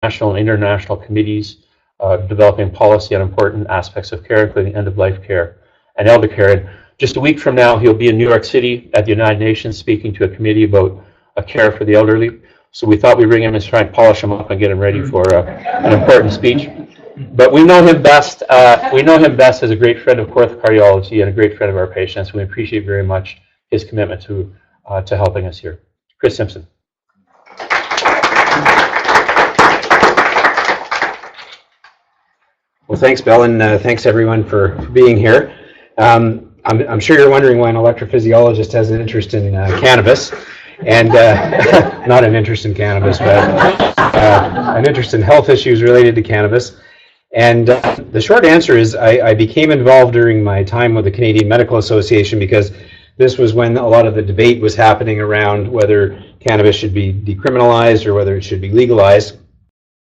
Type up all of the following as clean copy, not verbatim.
national and international committees developing policy on important aspects of care, including end-of-life care and elder care. And just a week from now, he'll be in New York City at the United Nations speaking to a committee about care for the elderly. So we thought we'd bring him and try and polish him up and get him ready for an important speech. But we know him best. We know him best as a great friend of Corth Cardiology and a great friend of our patients. We appreciate very much his commitment to helping us here. Chris Simpson. Well, thanks, Bill, and thanks everyone for being here. I'm sure you're wondering why an electrophysiologist has an interest in cannabis, and not an interest in cannabis, but an interest in health issues related to cannabis. And the short answer is I became involved during my time with the Canadian Medical Association because this was when a lot of the debate was happening around whether cannabis should be decriminalized or whether it should be legalized.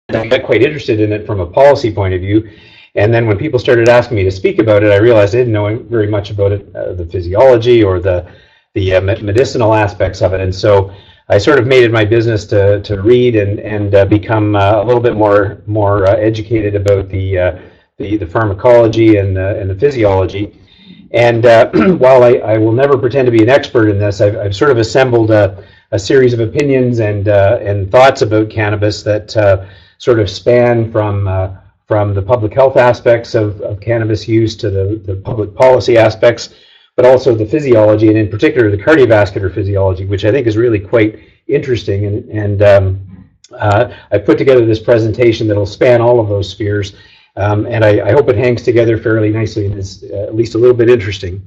And I got quite interested in it from a policy point of view. And then when people started asking me to speak about it, I realized I didn't know very much about it, the physiology or the medicinal aspects of it. And so I sort of made it my business to read and become a little bit more educated about the pharmacology and the physiology. And while I will never pretend to be an expert in this, I've sort of assembled a series of opinions and thoughts about cannabis that sort of span from the public health aspects of cannabis use to the public policy aspects, but also the physiology, and in particular the cardiovascular physiology, which I think is really quite interesting. And I put together this presentation that will span all of those spheres, and I hope it hangs together fairly nicely and is at least a little bit interesting.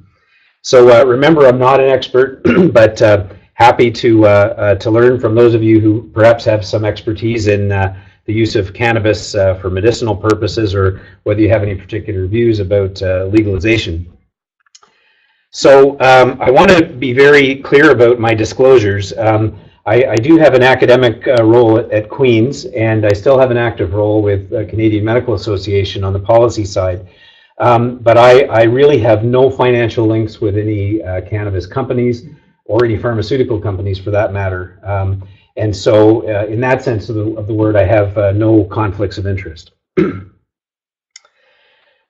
So remember, I'm not an expert, but happy to learn from those of you who perhaps have some expertise in the use of cannabis for medicinal purposes, or whether you have any particular views about legalization. So I want to be very clear about my disclosures. I do have an academic role at Queen's, and I still have an active role with the Canadian Medical Association on the policy side. But I really have no financial links with any cannabis companies or any pharmaceutical companies for that matter. And so in that sense of the word, I have no conflicts of interest.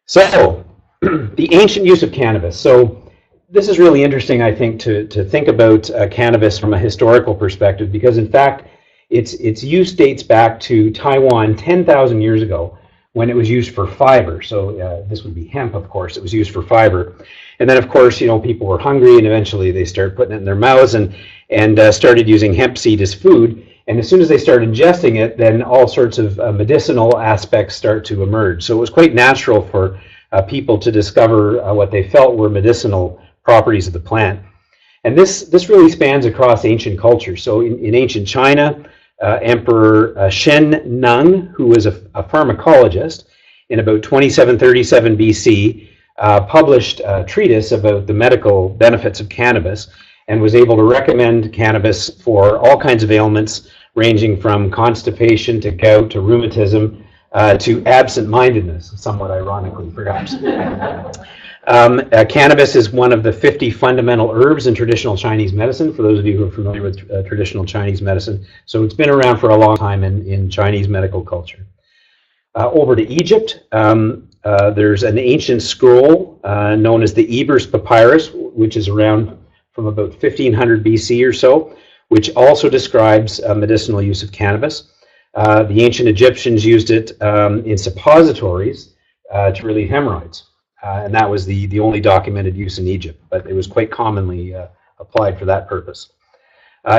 So the ancient use of cannabis. So this is really interesting, I think, to think about cannabis from a historical perspective, because in fact, its use dates back to Taiwan 10,000 years ago, when it was used for fiber. So this would be hemp, of course. It was used for fiber. And then, of course, people were hungry, and eventually they started putting it in their mouths and started using hemp seed as food. And as soon as they start ingesting it, then all sorts of medicinal aspects start to emerge. So it was quite natural for people to discover what they felt were medicinal properties of the plant. And this really spans across ancient culture. So in ancient China, Emperor Shen Nung, who was a pharmacologist in about 2737 BC, published a treatise about the medical benefits of cannabis and was able to recommend cannabis for all kinds of ailments, ranging from constipation to gout to rheumatism to absent-mindedness, somewhat ironically perhaps. Cannabis is one of the 50 fundamental herbs in traditional Chinese medicine, for those of you who are familiar with traditional Chinese medicine. So it's been around for a long time in Chinese medical culture. Over to Egypt, there's an ancient scroll known as the Ebers Papyrus, which is around from about 1500 BC or so, which also describes medicinal use of cannabis. The ancient Egyptians used it in suppositories to relieve hemorrhoids. And that was the only documented use in Egypt, but it was quite commonly applied for that purpose.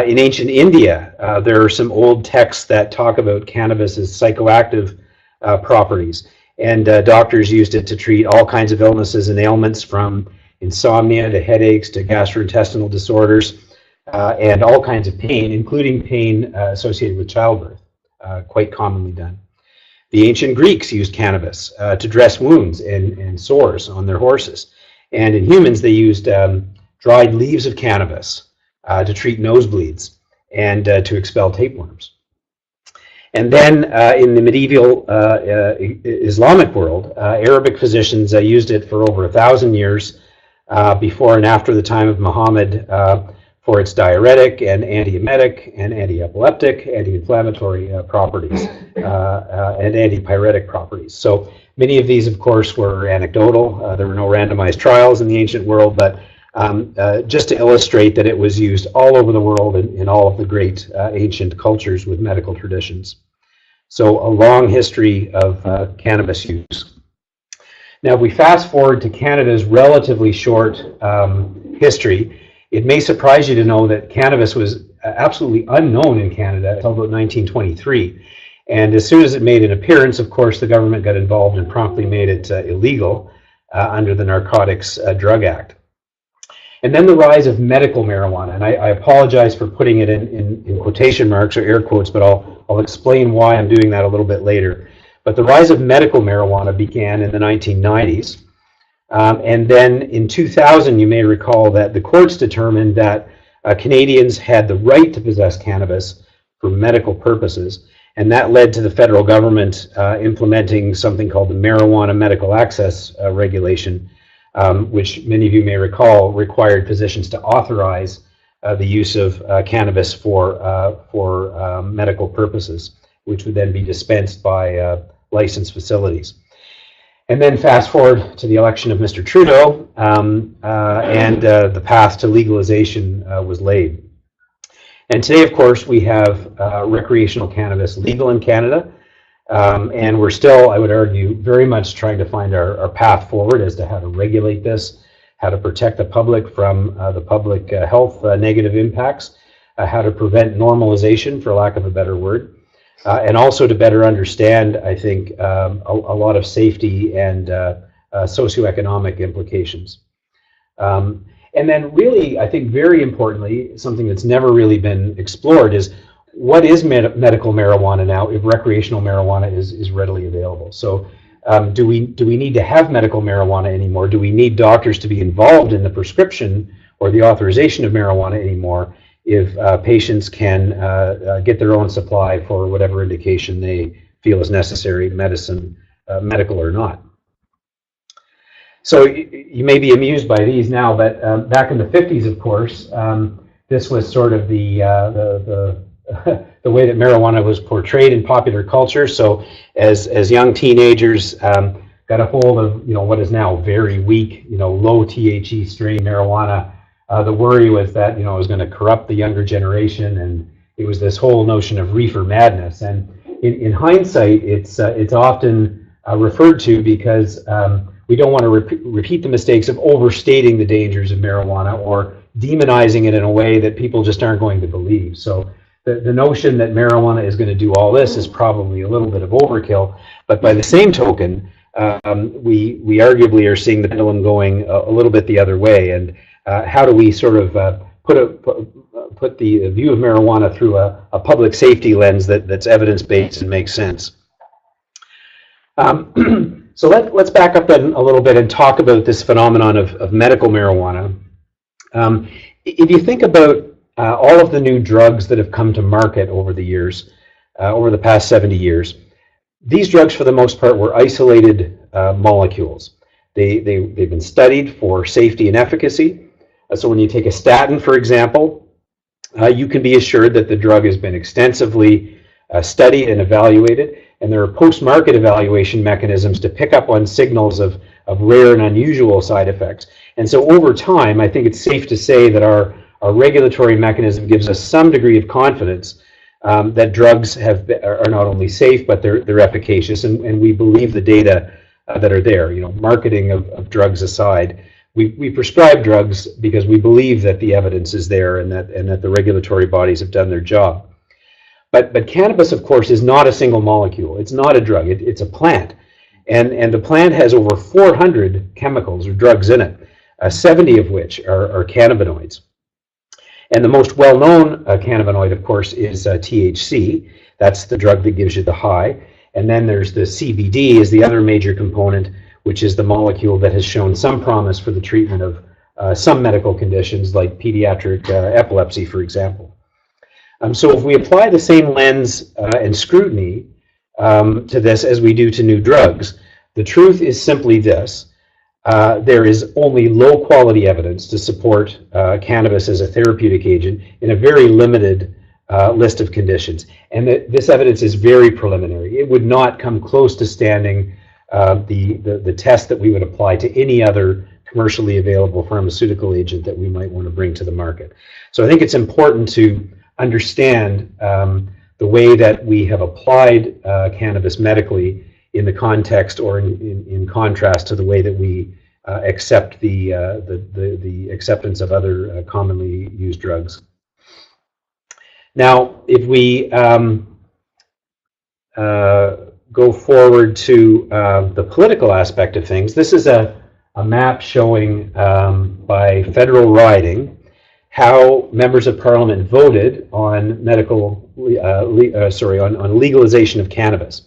In ancient India, there are some old texts that talk about cannabis's psychoactive properties, and doctors used it to treat all kinds of illnesses and ailments, from insomnia to headaches to gastrointestinal disorders, and all kinds of pain, including pain associated with childbirth, quite commonly done. The ancient Greeks used cannabis to dress wounds and sores on their horses. And in humans, they used dried leaves of cannabis to treat nosebleeds and to expel tapeworms. And then in the medieval Islamic world, Arabic physicians used it for over 1,000 years before and after the time of Muhammad for its diuretic and antiemetic and anti-epileptic, anti-inflammatory properties and antipyretic properties. So many of these, of course, were anecdotal. There were no randomized trials in the ancient world, but just to illustrate that it was used all over the world in all of the great ancient cultures with medical traditions. So a long history of cannabis use. Now, if we fast forward to Canada's relatively short history, it may surprise you to know that cannabis was absolutely unknown in Canada until about 1923. And as soon as it made an appearance, of course, the government got involved and promptly made it illegal under the Narcotics Drug Act. And then the rise of medical marijuana, and I apologize for putting it in quotation marks or air quotes, but I'll explain why I'm doing that a little bit later. But the rise of medical marijuana began in the 1990s. And then in 2000, you may recall that the courts determined that Canadians had the right to possess cannabis for medical purposes. And that led to the federal government implementing something called the Marijuana Medical Access Regulation, which many of you may recall required physicians to authorize the use of cannabis for medical purposes, which would then be dispensed by licensed facilities. And then fast forward to the election of Mr. Trudeau, and the path to legalization was laid. And today, of course, we have recreational cannabis legal in Canada, and we're still, I would argue, very much trying to find our path forward as to how to regulate this, how to protect the public from the public health negative impacts, how to prevent normalization, for lack of a better word, and also to better understand, I think, a lot of safety and socioeconomic implications. And then really, I think very importantly, something that's never really been explored is what is medical marijuana now if recreational marijuana is readily available? So do we need to have medical marijuana anymore? Do we need doctors to be involved in the prescription or the authorization of marijuana anymore if patients can get their own supply for whatever indication they feel is necessary, medicine, medical or not? So you may be amused by these now, but back in the 50s, of course, this was sort of the way that marijuana was portrayed in popular culture. So as young teenagers got a hold of what is now very weak, low THC strain marijuana, the worry was that it was going to corrupt the younger generation, and it was this whole notion of reefer madness. And in hindsight, it's often referred to because we don't want to repeat the mistakes of overstating the dangers of marijuana or demonizing it in a way that people just aren't going to believe. So the notion that marijuana is going to do all this is probably a little bit of overkill. But by the same token, we arguably are seeing the pendulum going a little bit the other way. And how do we sort of put the view of marijuana through a public safety lens that's evidence-based and makes sense? So let's back up then a little bit and talk about this phenomenon of medical marijuana. If you think about all of the new drugs that have come to market over the years, over the past 70 years, these drugs for the most part were isolated molecules. They've been studied for safety and efficacy. So when you take a statin, for example, you can be assured that the drug has been extensively studied and evaluated, and there are post-market evaluation mechanisms to pick up on signals of rare and unusual side effects. And so over time, I think it's safe to say that our regulatory mechanism gives us some degree of confidence that drugs are not only safe, but they're efficacious, and we believe the data that are there. Marketing of drugs aside, we prescribe drugs because we believe that the evidence is there and that the regulatory bodies have done their job. But cannabis, of course, is not a single molecule. It's not a drug. It's a plant. And the plant has over 400 chemicals or drugs in it, 70 of which are cannabinoids. And the most well-known cannabinoid, of course, is THC. That's the drug that gives you the high. And then there's the CBD is the other major component, which is the molecule that has shown some promise for the treatment of some medical conditions like pediatric epilepsy, for example. So if we apply the same lens and scrutiny to this as we do to new drugs, the truth is simply this. there is only low quality evidence to support cannabis as a therapeutic agent in a very limited list of conditions. And this evidence is very preliminary. It would not come close to standing the test that we would apply to any other commercially available pharmaceutical agent that we might want to bring to the market. So I think it's important to understand the way that we have applied cannabis medically in the context or in contrast to the way that we accept the acceptance of other commonly used drugs. Now, if we go forward to the political aspect of things, this is a map showing by federal riding how members of parliament voted on on legalization of cannabis.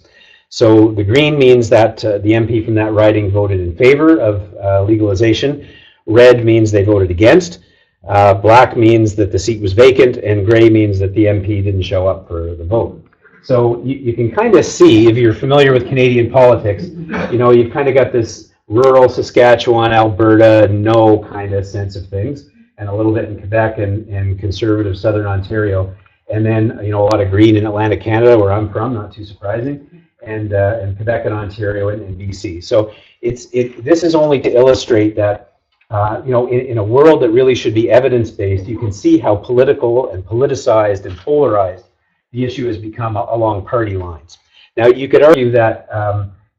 So the green means that the MP from that riding voted in favor of legalization. Red means they voted against. Black means that the seat was vacant, and gray means that the MP didn't show up for the vote. So you can kind of see, if you're familiar with Canadian politics, you've kind of got this rural Saskatchewan, Alberta, no kind of sense of things, and a little bit in Quebec and conservative Southern Ontario, and then a lot of green in Atlantic Canada, where I'm from, not too surprising, and Quebec and Ontario and BC. So this is only to illustrate that in a world that really should be evidence-based, you can see how political and politicized and polarized the issue has become along party lines. Now, you could argue that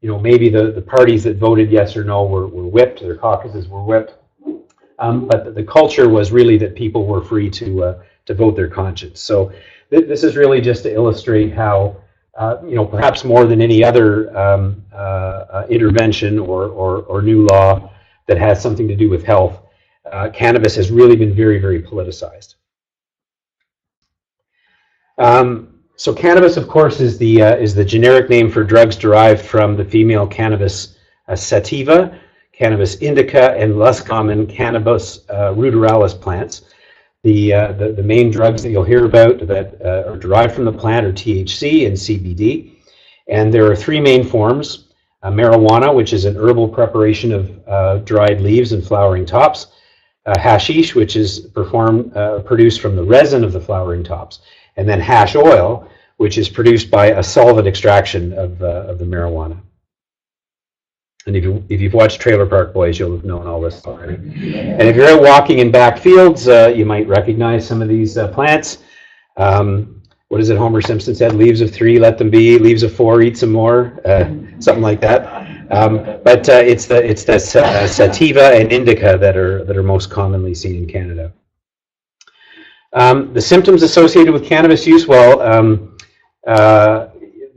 maybe the parties that voted yes or no were whipped, their caucuses were whipped, but the culture was really that people were free to vote their conscience. So this is really just to illustrate how perhaps more than any other intervention or new law that has something to do with health, cannabis has really been very, very politicized. So cannabis, of course, is the generic name for drugs derived from the female cannabis sativa, cannabis indica, and less common cannabis ruderalis plants. The main drugs that you'll hear about that are derived from the plant are THC and CBD. And there are three main forms: marijuana, which is an herbal preparation of dried leaves and flowering tops; hashish, which is produced from the resin of the flowering tops; and then hash oil, which is produced by a solvent extraction of the marijuana. And if you've watched Trailer Park Boys, you'll have known all this already. And if you're out walking in back fields, you might recognize some of these plants. What is it Homer Simpson said? Leaves of 3, let them be. Leaves of 4, eat some more. Something like that. But it's the sativa and indica that are most commonly seen in Canada. The symptoms associated with cannabis use, well,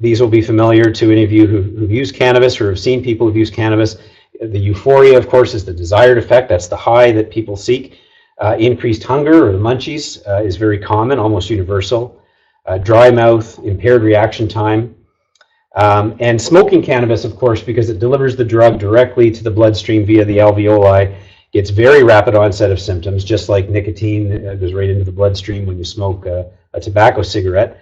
these will be familiar to any of you who've used cannabis or have seen people who've used cannabis. The euphoria, of course, is the desired effect. That's the high that people seek. Increased hunger, or the munchies, is very common, almost universal. Dry mouth, impaired reaction time. And smoking cannabis, of course, because it delivers the drug directly to the bloodstream via the alveoli, gets very rapid onset of symptoms, just like nicotine goes right into the bloodstream when you smoke a tobacco cigarette.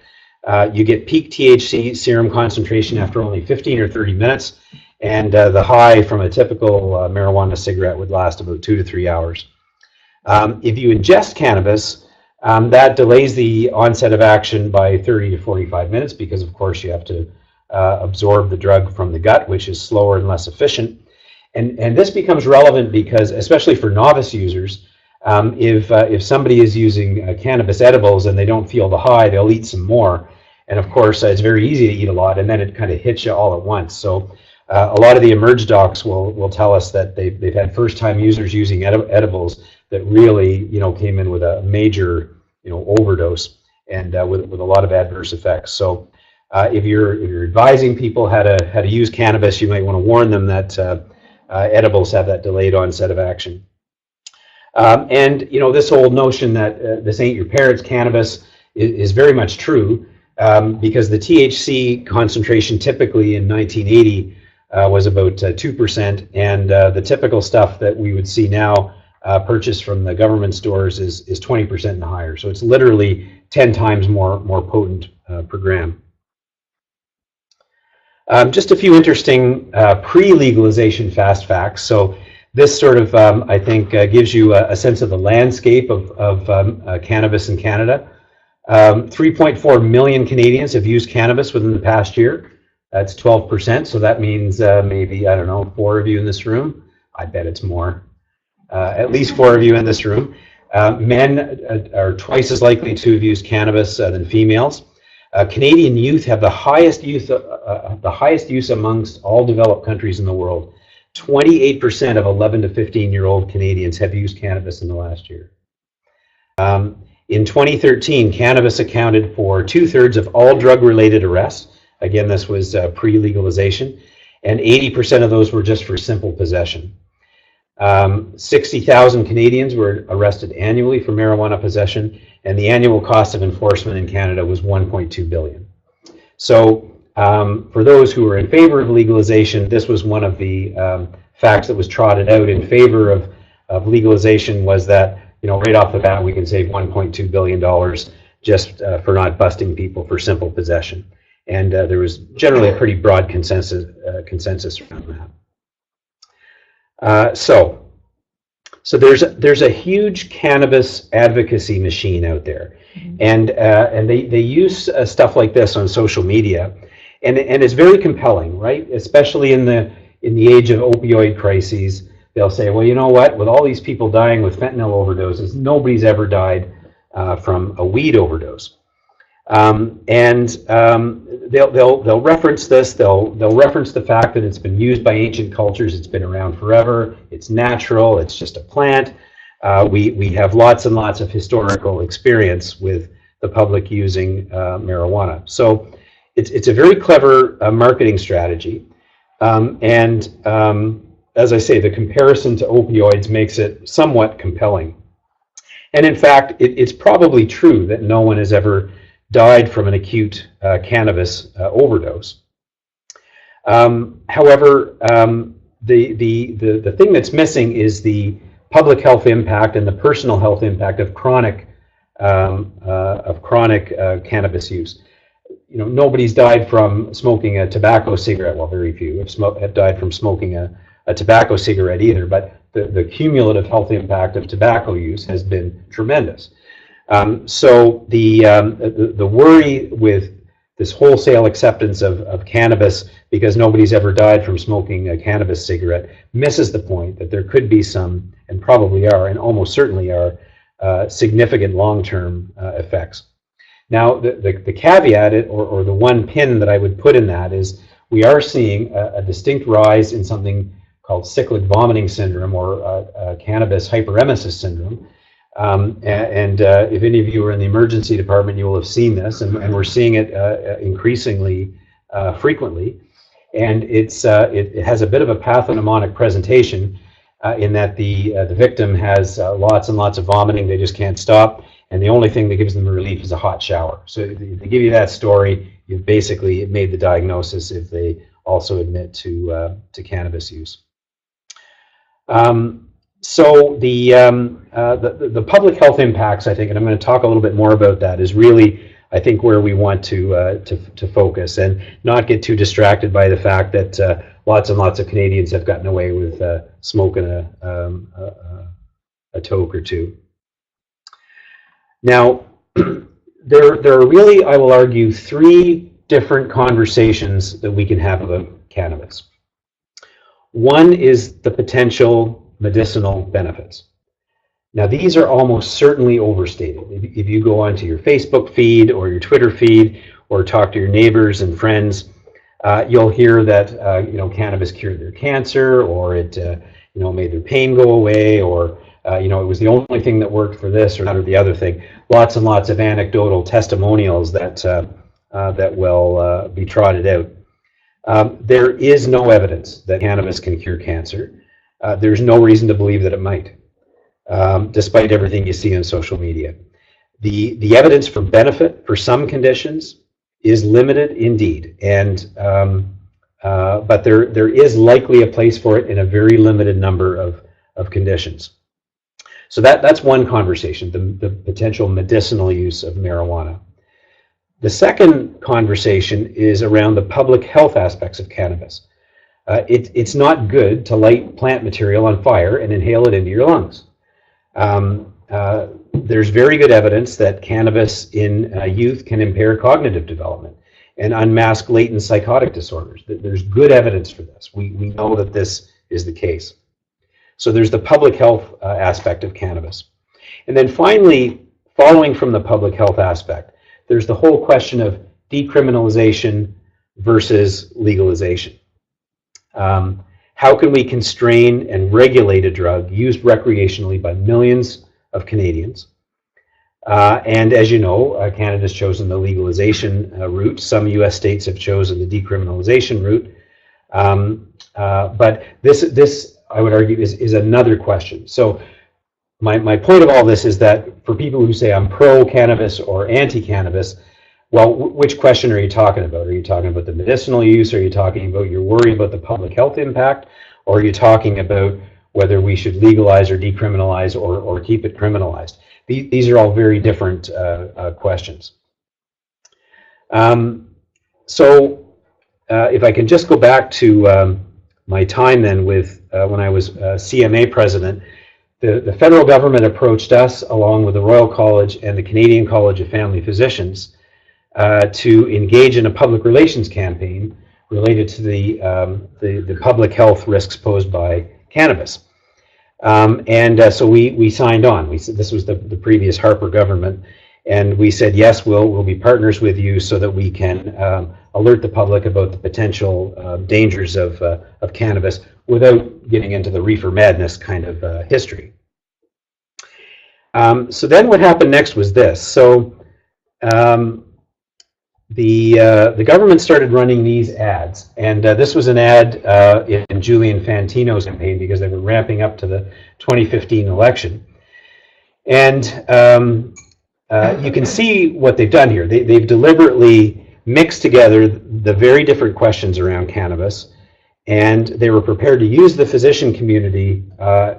You get peak THC serum concentration after only 15 or 30 minutes, and the high from a typical marijuana cigarette would last about 2 to 3 hours. If you ingest cannabis, that delays the onset of action by 30 to 45 minutes because, of course, you have to absorb the drug from the gut, which is slower and less efficient. And this becomes relevant because, especially for novice users, if somebody is using cannabis edibles and they don't feel the high, they'll eat some more. And of course, it's very easy to eat a lot, and then it kind of hits you all at once. So a lot of the emerge docs will tell us that they've had first-time users using edibles that really came in with a major overdose and with a lot of adverse effects. So if you're advising people how to use cannabis, you might want to warn them that edibles have that delayed onset of action. And this old notion that this ain't your parents' cannabis is very much true, because the THC concentration typically in 1980 was about 2%, and the typical stuff that we would see now purchased from the government stores is 20% and higher. So it's literally 10 times more potent per gram. Just a few interesting pre-legalization fast facts. So this sort of, I think, gives you a sense of the landscape of cannabis in Canada. 3.4 million Canadians have used cannabis within the past year. That's 12%, so that means maybe, I don't know, 4 of you in this room. I bet it's more. At least 4 of you in this room. Men are twice as likely to have used cannabis than females. Canadian youth have the highest use amongst all developed countries in the world. 28% of 11 to 15-year-old Canadians have used cannabis in the last year. In 2013, cannabis accounted for 2/3 of all drug-related arrests. Again, this was pre-legalization, and 80% of those were just for simple possession. 60,000 Canadians were arrested annually for marijuana possession, and the annual cost of enforcement in Canada was $1.2 billion. So for those who are in favor of legalization, this was one of the facts that was trotted out in favor of legalization, was that, you know, right off the bat we can save $1.2 billion just for not busting people for simple possession. And there was generally a pretty broad consensus around that. So there's a huge cannabis advocacy machine out there, and they use stuff like this on social media, and it's very compelling, right? Especially in the age of opioid crises, they'll say, well, you know what? With all these people dying with fentanyl overdoses, nobody's ever died from a weed overdose. They'll reference this. They'll reference the fact that it's been used by ancient cultures. It's been around forever. It's natural. It's just a plant. We have lots and lots of historical experience with the public using marijuana. So it's a very clever marketing strategy. As I say, the comparison to opioids makes it somewhat compelling. And in fact, it's probably true that no one has ever died from an acute cannabis overdose. However, the thing that's missing is the public health impact and the personal health impact of chronic cannabis use. You know, nobody's died from smoking a tobacco cigarette. Well, very few have died from smoking a tobacco cigarette either. But the cumulative health impact of tobacco use has been tremendous. So the worry with this wholesale acceptance of cannabis, because nobody's ever died from smoking a cannabis cigarette, misses the point that there could be some, and probably are, and almost certainly are, significant long-term effects. Now, the caveat, or the one pin that I would put in that, is we are seeing a distinct rise in something called cyclic vomiting syndrome, or cannabis hyperemesis syndrome. If any of you are in the emergency department, you will have seen this, and we're seeing it increasingly frequently. And it has a bit of a pathognomonic presentation in that the victim has lots and lots of vomiting. They just can't stop, and the only thing that gives them relief is a hot shower. So if they give you that story, you've basically made the diagnosis if they also admit to cannabis use. So the public health impacts, I think, and I'm going to talk a little bit more about that, is really, I think, where we want to focus, and not get too distracted by the fact that lots and lots of Canadians have gotten away with smoking a toke or two. Now, there are really, I will argue, 3 different conversations that we can have about cannabis. One is the potential medicinal benefits. Now, these are almost certainly overstated. If you go onto your Facebook feed or your Twitter feed, or talk to your neighbors and friends, you'll hear that cannabis cured their cancer, or it made their pain go away, or it was the only thing that worked for this or that or the other thing. Lots and lots of anecdotal testimonials that will be trotted out. There is no evidence that cannabis can cure cancer. There's no reason to believe that it might, despite everything you see on social media. The evidence for benefit for some conditions is limited indeed, and but there is likely a place for it in a very limited number of conditions. So that's one conversation, the potential medicinal use of marijuana. The second conversation is around the public health aspects of cannabis. It's not good to light plant material on fire and inhale it into your lungs. There's very good evidence that cannabis in youth can impair cognitive development and unmask latent psychotic disorders. There's good evidence for this. We know that this is the case. So there's the public health aspect of cannabis. And then finally, following from the public health aspect, there's the whole question of decriminalization versus legalization. How can we constrain and regulate a drug used recreationally by millions of Canadians? And as you know, Canada's chosen the legalization route. Some US states have chosen the decriminalization route. But this, I would argue, is another question. So my point of all this is that for people who say I'm pro-cannabis or anti-cannabis, well, which question are you talking about? Are you talking about the medicinal use? Are you talking about you're worried about the public health impact? Or are you talking about whether we should legalize or decriminalize or keep it criminalized? These are all very different questions. So if I can just go back to my time then with when I was CMA president, the federal government approached us along with the Royal College and the Canadian College of Family Physicians to engage in a public relations campaign related to the public health risks posed by cannabis. So we signed on. This was the previous Harper government, and we said, yes, we'll be partners with you so that we can alert the public about the potential dangers of cannabis without getting into the reefer madness kind of history. So then what happened next was this. So the government started running these ads, and this was an ad in Julian Fantino's campaign because they were ramping up to the 2015 election. And you can see what they've done here. They've deliberately mixed together the very different questions around cannabis, and they were prepared to use the physician community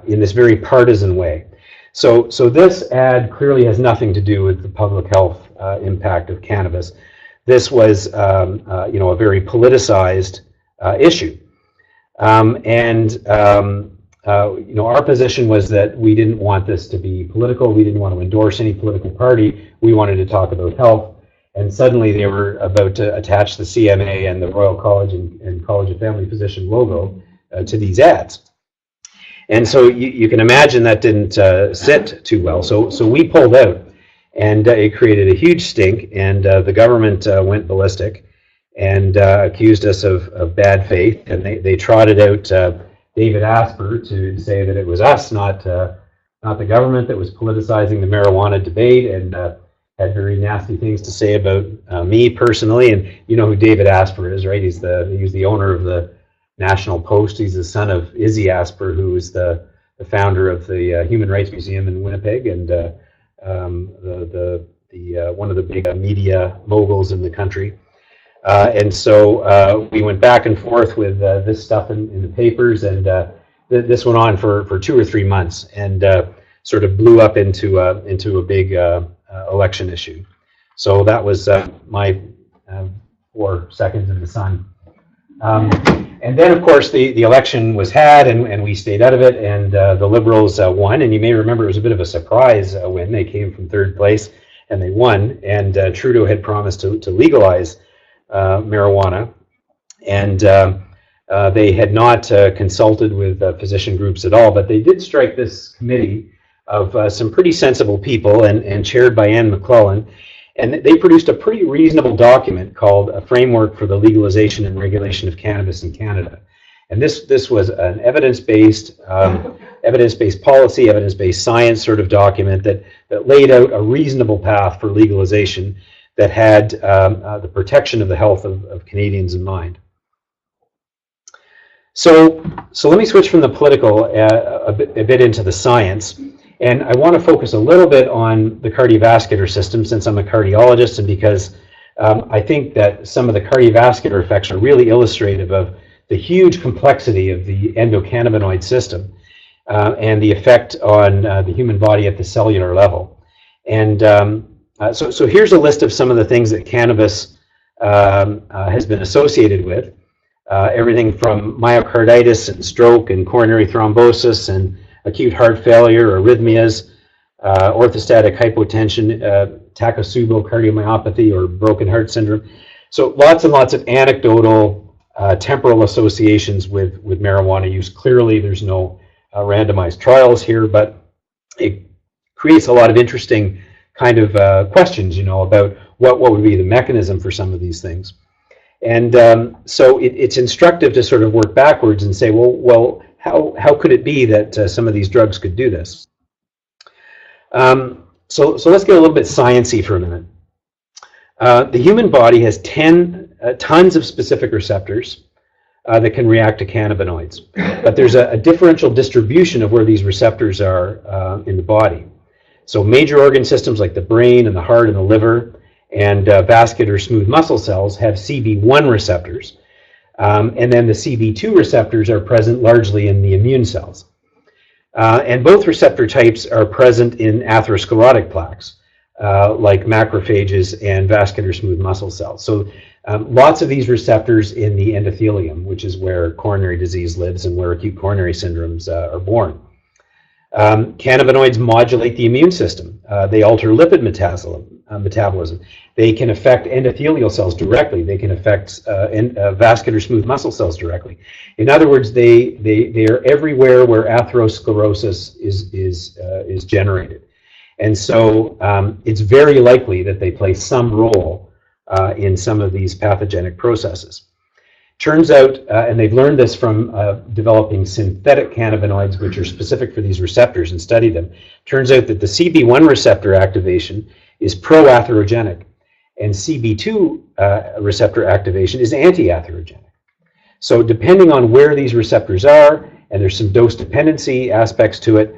in this very partisan way. So this ad clearly has nothing to do with the public health impact of cannabis. This was, a very politicized issue, our position was that we didn't want this to be political. We didn't want to endorse any political party. We wanted to talk about health, and suddenly they were about to attach the CMA and the Royal College and College of Family Physician logo to these ads. And so you can imagine that didn't sit too well. So we pulled out. And it created a huge stink, and the government went ballistic and accused us of bad faith. And they trotted out David Asper to say that it was us, not the government, that was politicizing the marijuana debate, and had very nasty things to say about me personally. And you know who David Asper is, right? He's the owner of the National Post. He's the son of Izzy Asper, who is the founder of the Human Rights Museum in Winnipeg, and one of the big media moguls in the country. And so we went back and forth with this stuff in the papers, and this went on for 2 or 3 months, and sort of blew up into a big election issue. So that was my 4 seconds in the sun. And then, of course, the election was had, and we stayed out of it, and the Liberals won. And you may remember it was a bit of a surprise win. They came from 3rd place, and they won. And Trudeau had promised to legalize marijuana. And they had not consulted with physician groups at all, but they did strike this committee of some pretty sensible people, and chaired by Anne McClellan. And they produced a pretty reasonable document called A Framework for the Legalization and Regulation of Cannabis in Canada. And this was an evidence-based policy, evidence-based science sort of document that laid out a reasonable path for legalization that had the protection of the health of Canadians in mind. So let me switch from the political a bit into the science. And I want to focus a little bit on the cardiovascular system, since I'm a cardiologist, and because I think that some of the cardiovascular effects are really illustrative of the huge complexity of the endocannabinoid system and the effect on the human body at the cellular level. And so here's a list of some of the things that cannabis has been associated with. everything from myocarditis and stroke and coronary thrombosis and acute heart failure, arrhythmias, orthostatic hypotension, Takotsubo cardiomyopathy, or broken heart syndrome. So lots and lots of anecdotal temporal associations with marijuana use. Clearly, there's no randomized trials here, but it creates a lot of interesting kind of questions, you know, about what would be the mechanism for some of these things. And so it's instructive to sort of work backwards and say, well, how could it be that some of these drugs could do this? So let's get a little bit sciencey for a minute. The human body has tons of specific receptors that can react to cannabinoids, but there's a differential distribution of where these receptors are in the body. So major organ systems like the brain and the heart and the liver and vascular smooth muscle cells have CB1 receptors, and then the CB2 receptors are present largely in the immune cells. And both receptor types are present in atherosclerotic plaques, like macrophages and vascular smooth muscle cells. So lots of these receptors in the endothelium, which is where coronary disease lives and where acute coronary syndromes are born. Cannabinoids modulate the immune system. They alter lipid metabolism. They can affect endothelial cells directly. They can affect vascular smooth muscle cells directly. In other words, they are everywhere where atherosclerosis is generated. And so it's very likely that they play some role in some of these pathogenic processes. Turns out, and they've learned this from developing synthetic cannabinoids, which are specific for these receptors, and studied them. Turns out that the CB1 receptor activation is pro-atherogenic, and CB2 receptor activation is anti-atherogenic. So depending on where these receptors are, and there's some dose dependency aspects to it,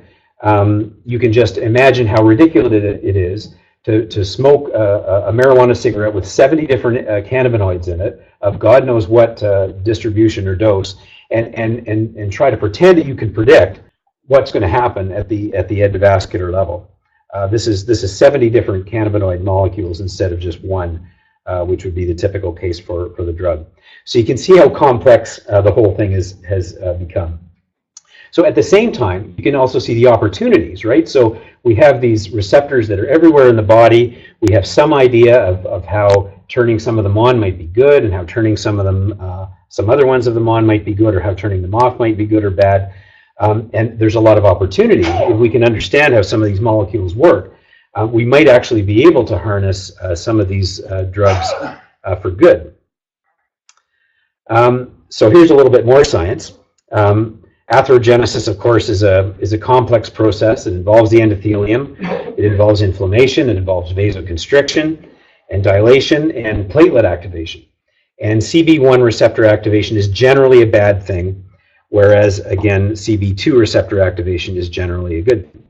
you can just imagine how ridiculous it is to smoke a marijuana cigarette with 70 different cannabinoids in it, of God knows what distribution or dose, and try to pretend that you can predict what's going to happen at the endovascular level. This is 70 different cannabinoid molecules instead of just one, which would be the typical case for the drug. So you can see how complex the whole thing has become. So at the same time, you can also see the opportunities, right? So we have these receptors that are everywhere in the body. We have some idea of how turning some of them on might be good, and how turning some of them, some other ones of them on might be good, or how turning them off might be good or bad. And there's a lot of opportunity. If we can understand how some of these molecules work, we might actually be able to harness some of these drugs for good. So here's a little bit more science. Atherogenesis, of course, is a complex process. It involves the endothelium. It involves inflammation. It involves vasoconstriction and dilation and platelet activation. And CB1 receptor activation is generally a bad thing, whereas, again, CB2 receptor activation is generally a good thing.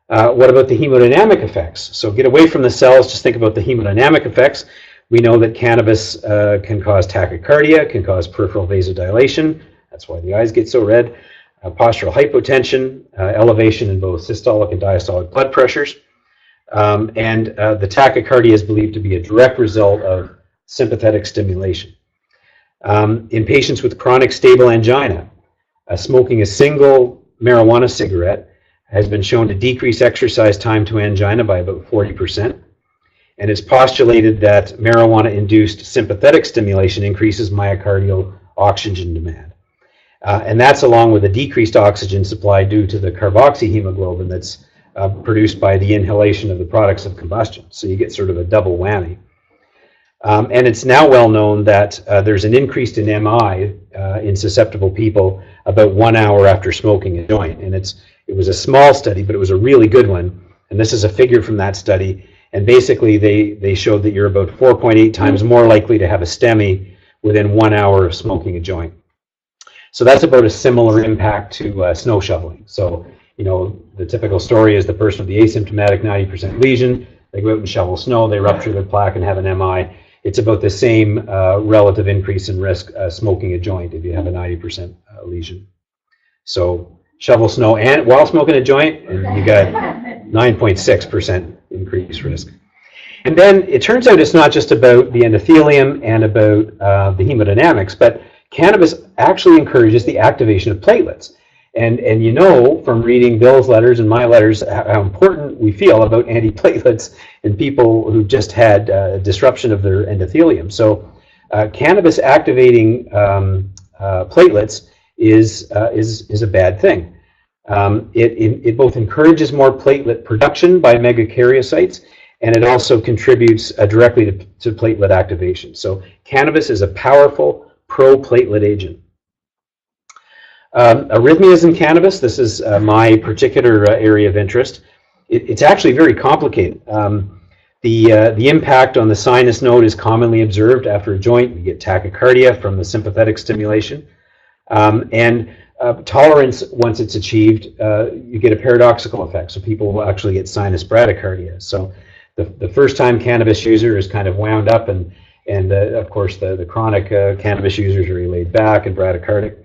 What about the hemodynamic effects? So get away from the cells, just think about the hemodynamic effects. We know that cannabis can cause tachycardia, can cause peripheral vasodilation. That's why the eyes get so red. Postural hypotension, elevation in both systolic and diastolic blood pressures. And the tachycardia is believed to be a direct result of sympathetic stimulation. In patients with chronic stable angina, smoking a single marijuana cigarette has been shown to decrease exercise time to angina by about 40%. And it's postulated that marijuana-induced sympathetic stimulation increases myocardial oxygen demand. And that's along with a decreased oxygen supply due to the carboxyhemoglobin that's produced by the inhalation of the products of combustion. So you get sort of a double whammy. And it's now well known that there's an increase in MI in susceptible people about 1 hour after smoking a joint. And it was a small study, but it was a really good one. And this is a figure from that study. And basically, they showed that you're about 4.8 times more likely to have a STEMI within 1 hour of smoking a joint. So that's about a similar impact to snow shoveling. So, you know, the typical story is the person with the asymptomatic 90% lesion, they go out and shovel snow, they rupture their plaque and have an MI. It's about the same relative increase in risk smoking a joint if you have a 90% lesion. So shovel snow and while smoking a joint, and you got 9.6% increased risk. And then it turns out it's not just about the endothelium and about the hemodynamics, but cannabis actually encourages the activation of platelets. And you know from reading Bill's letters and my letters how important we feel about antiplatelets in people who just had disruption of their endothelium. So cannabis activating platelets is a bad thing. It both encourages more platelet production by megakaryocytes, and it also contributes directly to platelet activation. So cannabis is a powerful pro-platelet agent. Arrhythmias in cannabis, this is my particular area of interest. It's actually very complicated. The impact on the sinus node is commonly observed after a joint. You get tachycardia from the sympathetic stimulation. Tolerance, once it's achieved, you get a paradoxical effect. So people will actually get sinus bradycardia. So the first time cannabis user is kind of wound up, and of course the chronic cannabis users are really laid back and bradycardic.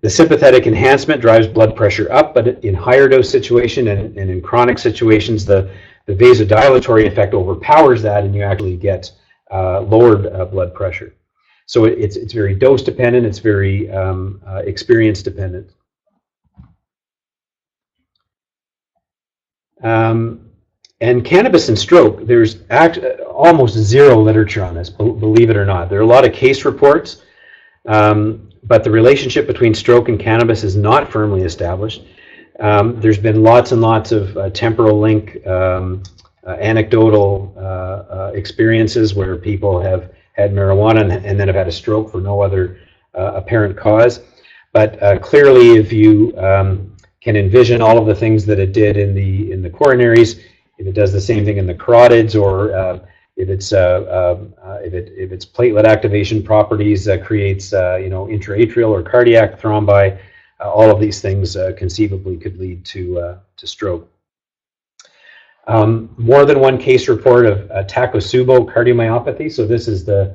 The sympathetic enhancement drives blood pressure up, but in higher dose situation and in chronic situations, the vasodilatory effect overpowers that, and you actually get lowered blood pressure. So it's very dose dependent, it's very experience dependent. And cannabis and stroke, there's almost zero literature on this, believe it or not. There are a lot of case reports, but the relationship between stroke and cannabis is not firmly established. There's been lots and lots of temporal link, anecdotal experiences where people have had marijuana and then have had a stroke for no other apparent cause. But clearly, if you can envision all of the things that it did in the coronaries, if it does the same thing in the carotids, or if its platelet activation properties creates intraatrial or cardiac thrombi, all of these things conceivably could lead to stroke. More than one case report of Takotsubo cardiomyopathy. So this is the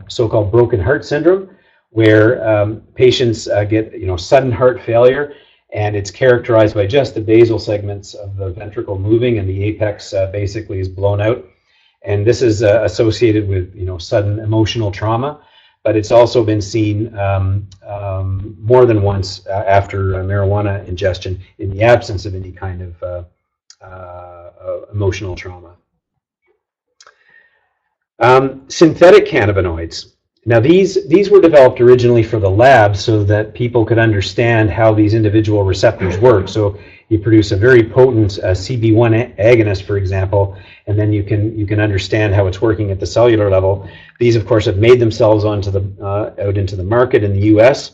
so-called broken heart syndrome, where patients get sudden heart failure, and it's characterized by just the basal segments of the ventricle moving, and the apex basically is blown out. And this is associated with sudden emotional trauma, but it's also been seen more than once after marijuana ingestion in the absence of any kind of emotional trauma. Synthetic cannabinoids. Now these were developed originally for the lab so that people could understand how these individual receptors work. So you produce a very potent CB1 agonist, for example, and then you can understand how it's working at the cellular level. These, of course, have made themselves onto out into the market in the U.S.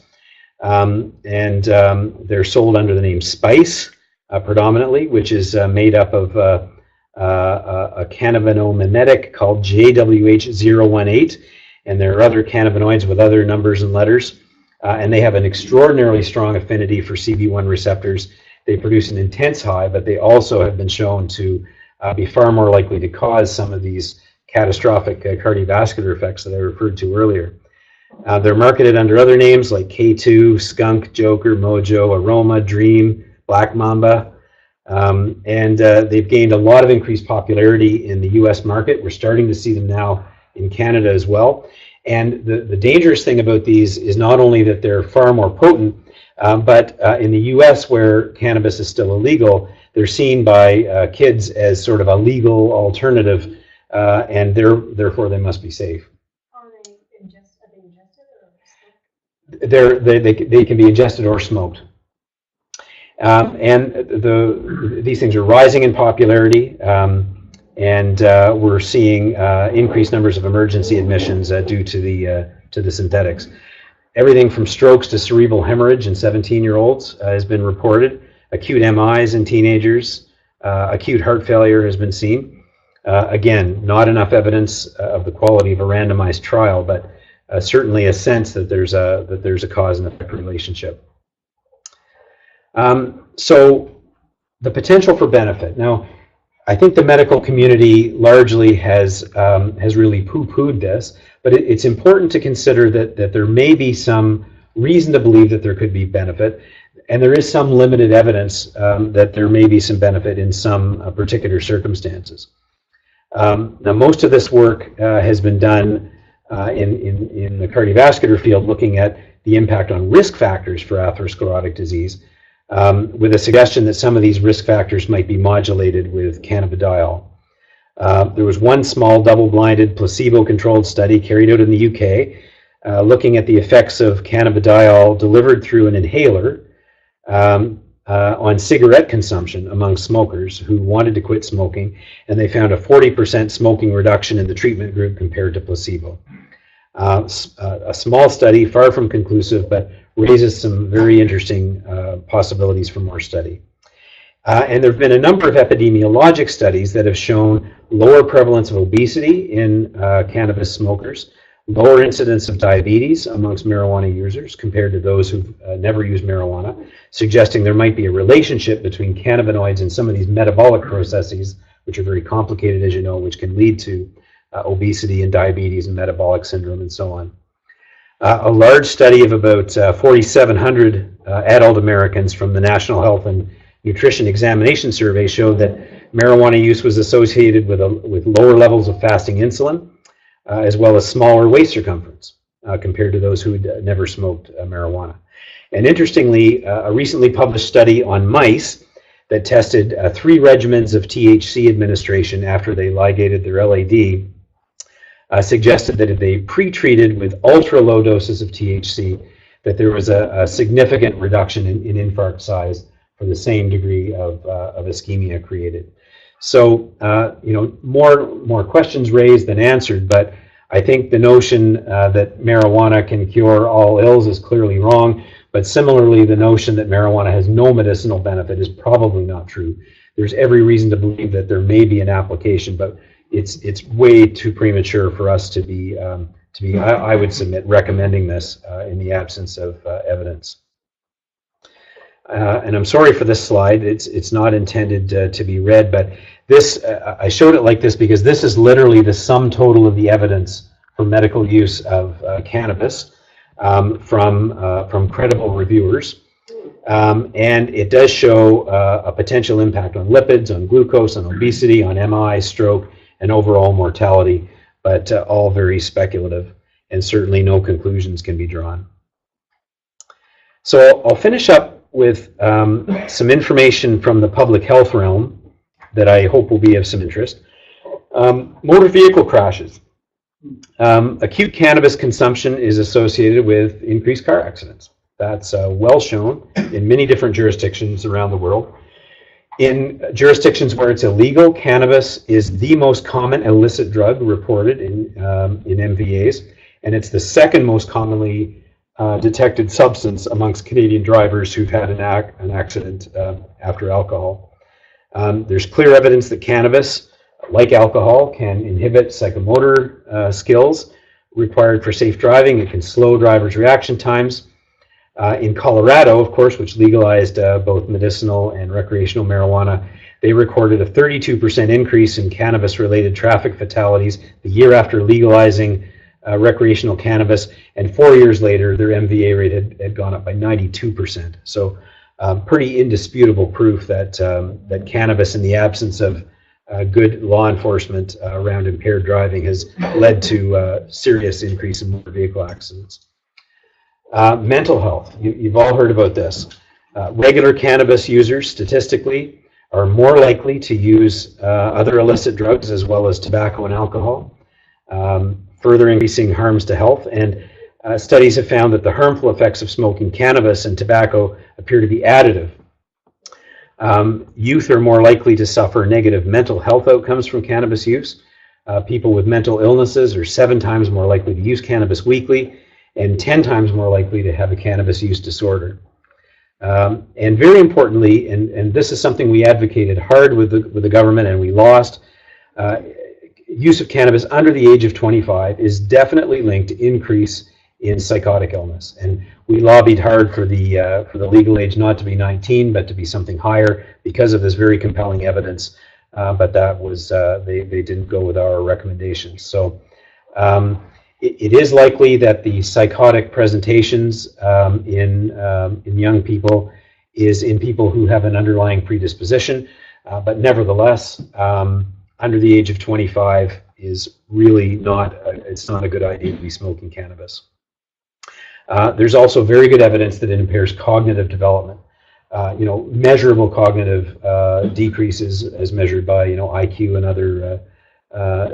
They're sold under the name Spice predominantly, which is made up of a cannabinomimetic called JWH018. And there are other cannabinoids with other numbers and letters, and they have an extraordinarily strong affinity for CB1 receptors. They produce an intense high, but they also have been shown to be far more likely to cause some of these catastrophic cardiovascular effects that I referred to earlier. They're marketed under other names like K2, Skunk, Joker, Mojo, Aroma, Dream, Black Mamba, and they've gained a lot of increased popularity in the US market. We're starting to see them now in Canada as well. And the dangerous thing about these is not only that they're far more potent, but in the US, where cannabis is still illegal, they're seen by kids as sort of a legal alternative, and therefore they must be safe. Are they ingested or smoked? They can be ingested or smoked. And these things are rising in popularity. And we're seeing increased numbers of emergency admissions due to the synthetics. Everything from strokes to cerebral hemorrhage in 17-year-olds has been reported. Acute MIs in teenagers, acute heart failure has been seen. Again, not enough evidence of the quality of a randomized trial, but certainly a sense that there's a cause and effect relationship. So the potential for benefit. Now, I think the medical community largely has really poo-pooed this, but it's important to consider that there may be some reason to believe that there could be benefit, and there is some limited evidence that there may be some benefit in some particular circumstances. Now, most of this work has been done in the cardiovascular field, looking at the impact on risk factors for atherosclerotic disease, with a suggestion that some of these risk factors might be modulated with cannabidiol. There was one small double-blinded placebo-controlled study carried out in the UK looking at the effects of cannabidiol delivered through an inhaler on cigarette consumption among smokers who wanted to quit smoking, and they found a 40% smoking reduction in the treatment group compared to placebo. A small study, far from conclusive, but raises some very interesting possibilities for more study. And there have been a number of epidemiologic studies that have shown lower prevalence of obesity in cannabis smokers, lower incidence of diabetes amongst marijuana users compared to those who've never used marijuana, suggesting there might be a relationship between cannabinoids and some of these metabolic processes, which are very complicated, as you know, which can lead to obesity and diabetes and metabolic syndrome and so on. A large study of about 4,700 adult Americans from the National Health and Nutrition Examination Survey showed that marijuana use was associated with lower levels of fasting insulin, as well as smaller waist circumference compared to those who had never smoked marijuana. And interestingly, a recently published study on mice that tested 3 regimens of THC administration after they ligated their LAD suggested that if they pre-treated with ultra-low doses of THC, that there was a significant reduction in infarct size for the same degree of ischemia created. So, more questions raised than answered, but I think the notion that marijuana can cure all ills is clearly wrong, but similarly, the notion that marijuana has no medicinal benefit is probably not true. There's every reason to believe that there may be an application, but it's way too premature for us to be I would submit, recommending this in the absence of evidence. And I'm sorry for this slide. It's not intended to be read, but this I showed it like this because this is literally the sum total of the evidence for medical use of cannabis from credible reviewers. And it does show a potential impact on lipids, on glucose, on obesity, on MI, stroke, and overall mortality, but all very speculative, and certainly no conclusions can be drawn. So I'll finish up with some information from the public health realm that I hope will be of some interest. Motor vehicle crashes. Acute cannabis consumption is associated with increased car accidents. That's well shown in many different jurisdictions around the world. In jurisdictions where it's illegal, cannabis is the most common illicit drug reported in MVAs, and it's the second most commonly detected substance amongst Canadian drivers who've had an accident after alcohol. There's clear evidence that cannabis, like alcohol, can inhibit psychomotor skills required for safe driving. It can slow drivers' reaction times. In Colorado, of course, which legalized both medicinal and recreational marijuana, they recorded a 32% increase in cannabis-related traffic fatalities the year after legalizing recreational cannabis, and 4 years later, their MVA rate had gone up by 92%. So pretty indisputable proof that, that cannabis, in the absence of good law enforcement around impaired driving, has led to serious increase in motor vehicle accidents. Mental health, you've all heard about this. Regular cannabis users, statistically, are more likely to use other illicit drugs as well as tobacco and alcohol, further increasing harms to health. And studies have found that the harmful effects of smoking cannabis and tobacco appear to be additive. Youth are more likely to suffer negative mental health outcomes from cannabis use. People with mental illnesses are 7 times more likely to use cannabis weekly, and 10 times more likely to have a cannabis use disorder. And very importantly, and this is something we advocated hard with the government and we lost, use of cannabis under the age of 25 is definitely linked to increase in psychotic illness. And we lobbied hard for the legal age not to be 19, but to be something higher because of this very compelling evidence. But that was, they didn't go with our recommendations. So it is likely that the psychotic presentations in young people is in people who have an underlying predisposition, but nevertheless, under the age of 25 is really not, it's not a good idea to be smoking cannabis. There's also very good evidence that it impairs cognitive development. Measurable cognitive decreases as measured by, IQ and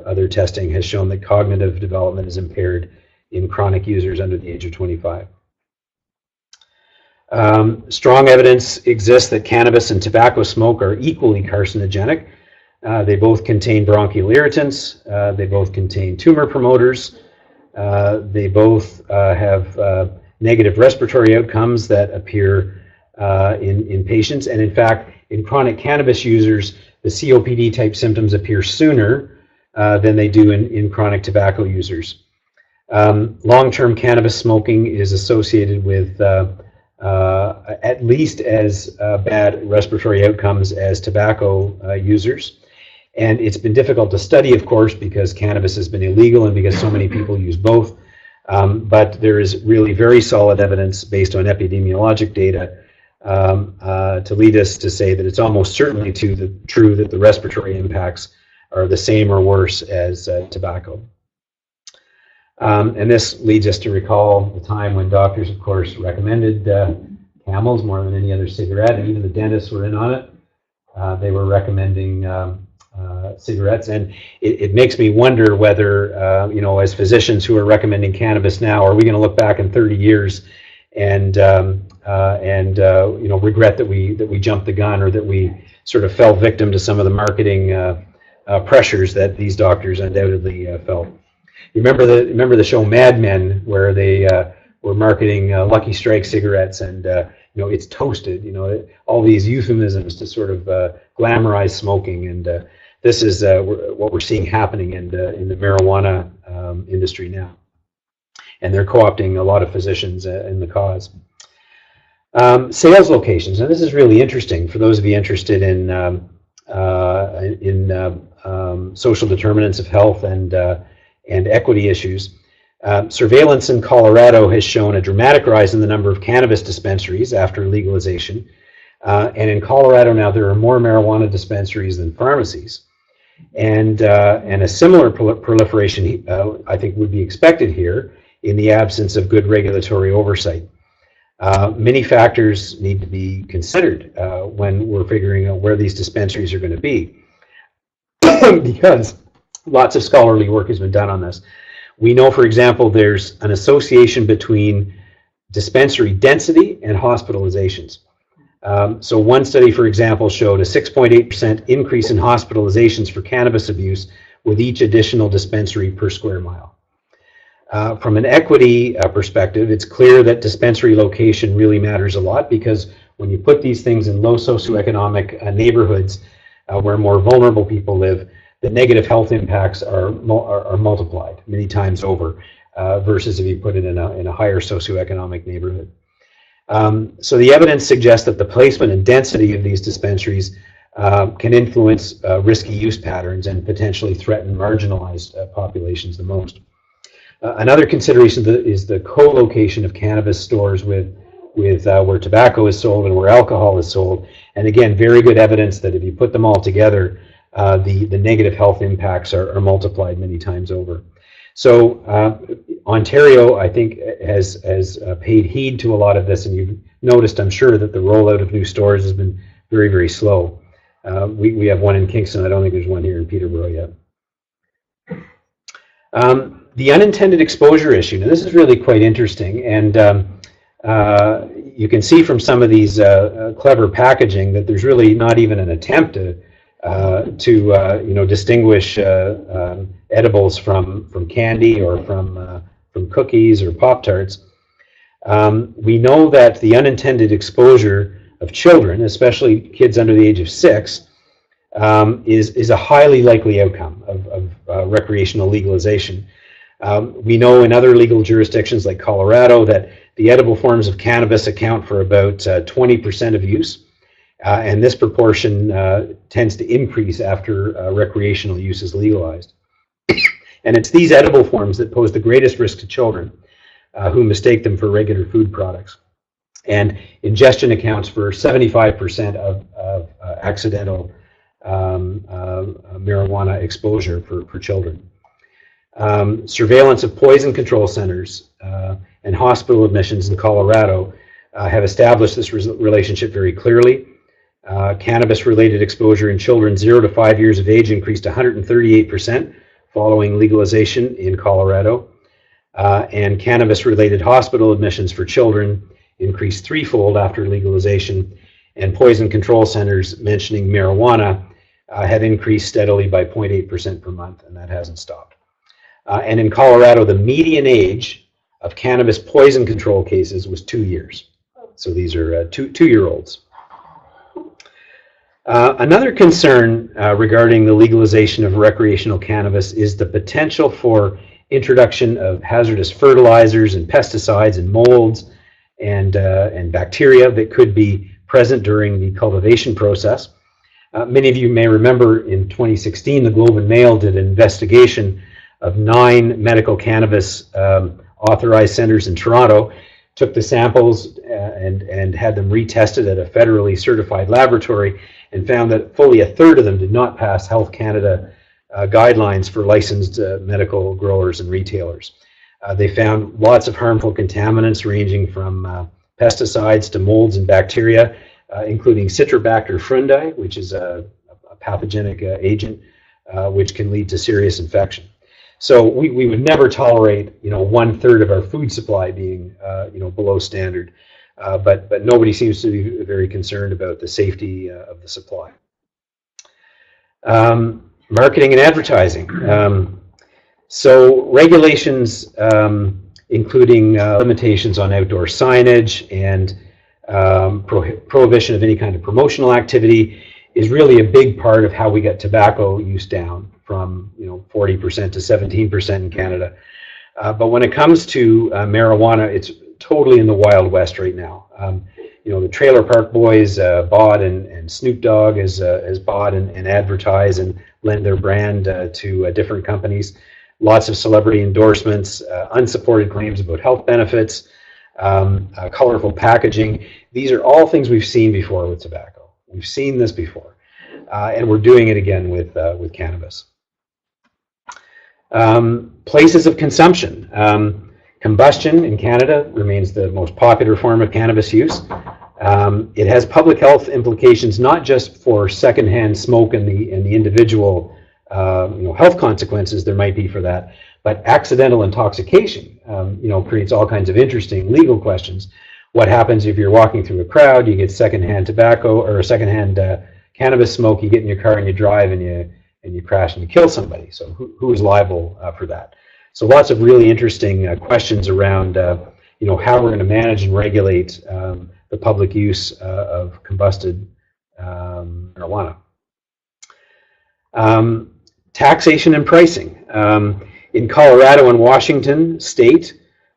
other testing has shown that cognitive development is impaired in chronic users under the age of 25. Strong evidence exists that cannabis and tobacco smoke are equally carcinogenic. They both contain bronchial irritants. They both contain tumor promoters. They both have negative respiratory outcomes that appear in patients. And in fact, in chronic cannabis users, the COPD type symptoms appear sooner than they do in chronic tobacco users. Long-term cannabis smoking is associated with at least as bad respiratory outcomes as tobacco users. And it's been difficult to study, of course, because cannabis has been illegal and because so many people use both. But there is really very solid evidence based on epidemiologic data to lead us to say that it's almost certainly true that the respiratory impacts are the same or worse as tobacco. And this leads us to recall the time when doctors, of course, recommended Camels more than any other cigarette, and even the dentists were in on it. They were recommending cigarettes, and it makes me wonder whether, as physicians who are recommending cannabis now, are we going to look back in 30 years and regret that we jumped the gun, or that we sort of fell victim to some of the marketing pressures that these doctors undoubtedly felt. You remember the show Mad Men, where they were marketing Lucky Strike cigarettes, and it's toasted. All these euphemisms to sort of glamorize smoking, and this is what we're seeing happening in the marijuana industry now, and they're co-opting a lot of physicians in the cause. Sales locations. Now, this is really interesting for those of you interested in social determinants of health and equity issues. Surveillance in Colorado has shown a dramatic rise in the number of cannabis dispensaries after legalization. And in Colorado now there are more marijuana dispensaries than pharmacies. And a similar proliferation, I think, would be expected here in the absence of good regulatory oversight. Many factors need to be considered when we're figuring out where these dispensaries are going to be, because lots of scholarly work has been done on this. We know, for example, there's an association between dispensary density and hospitalizations. So one study, for example, showed a 6.8% increase in hospitalizations for cannabis abuse with each additional dispensary per square mile. From an equity perspective, it's clear that dispensary location really matters a lot, because when you put these things in low socioeconomic neighborhoods where more vulnerable people live, the negative health impacts are multiplied many times over, versus if you put it in a higher socioeconomic neighborhood. So the evidence suggests that the placement and density of these dispensaries can influence risky use patterns and potentially threaten marginalized populations the most. Another consideration is the co-location of cannabis stores with where tobacco is sold and where alcohol is sold. And again, very good evidence that if you put them all together, the negative health impacts are multiplied many times over. So Ontario, I think, has paid heed to a lot of this, and you've noticed, I'm sure, that the rollout of new stores has been very, very slow. We have one in Kingston. I don't think there's one here in Peterborough yet. The unintended exposure issue. Now, this is really quite interesting, and you can see from some of these clever packaging that there's really not even an attempt to distinguish edibles from candy or from cookies or Pop-Tarts. We know that the unintended exposure of children, especially kids under the age of 6, is a highly likely outcome of recreational legalization. We know in other legal jurisdictions like Colorado that the edible forms of cannabis account for about 20% of use. And this proportion tends to increase after recreational use is legalized. And it's these edible forms that pose the greatest risk to children who mistake them for regular food products. And ingestion accounts for 75% of accidental marijuana exposure for children. Surveillance of poison control centers and hospital admissions in Colorado have established this relationship very clearly. Cannabis-related exposure in children 0 to 5 years of age increased 138% following legalization in Colorado. And cannabis-related hospital admissions for children increased threefold after legalization. And poison control centers mentioning marijuana have increased steadily by 0.8% per month, and that hasn't stopped. And in Colorado, the median age of cannabis poison control cases was 2 years. So these are two-year-olds. Another concern regarding the legalization of recreational cannabis is the potential for introduction of hazardous fertilizers and pesticides and molds and bacteria that could be present during the cultivation process. Many of you may remember in 2016, the Globe and Mail did an investigation of 9 medical cannabis authorized centers in Toronto, took the samples and had them retested at a federally certified laboratory, and found that fully a third of them did not pass Health Canada guidelines for licensed medical growers and retailers. They found lots of harmful contaminants ranging from pesticides to molds and bacteria, including Citrobacter frundi, which is a pathogenic agent which can lead to serious infection. So we would never tolerate 1/3 of our food supply being below standard, but nobody seems to be very concerned about the safety of the supply. Marketing and advertising. So regulations including limitations on outdoor signage and prohibition of any kind of promotional activity is really a big part of how we get tobacco use down from 40% to 17% in Canada. But when it comes to marijuana, it's totally in the Wild West right now. The Trailer Park Boys bought, and Snoop Dogg has bought and advertised and lent their brand to different companies. Lots of celebrity endorsements, unsupported claims about health benefits, colorful packaging. These are all things we've seen before with tobacco. We've seen this before, and we're doing it again with cannabis. Places of consumption. Combustion in Canada remains the most popular form of cannabis use. It has public health implications not just for secondhand smoke and the individual health consequences there might be for that, but accidental intoxication creates all kinds of interesting legal questions. What happens if you're walking through a crowd, you get secondhand tobacco or secondhand cannabis smoke, you get in your car and you drive and you crash and you kill somebody? So who is liable for that? So lots of really interesting questions around how we're going to manage and regulate the public use of combusted marijuana. Taxation and pricing. In Colorado and Washington State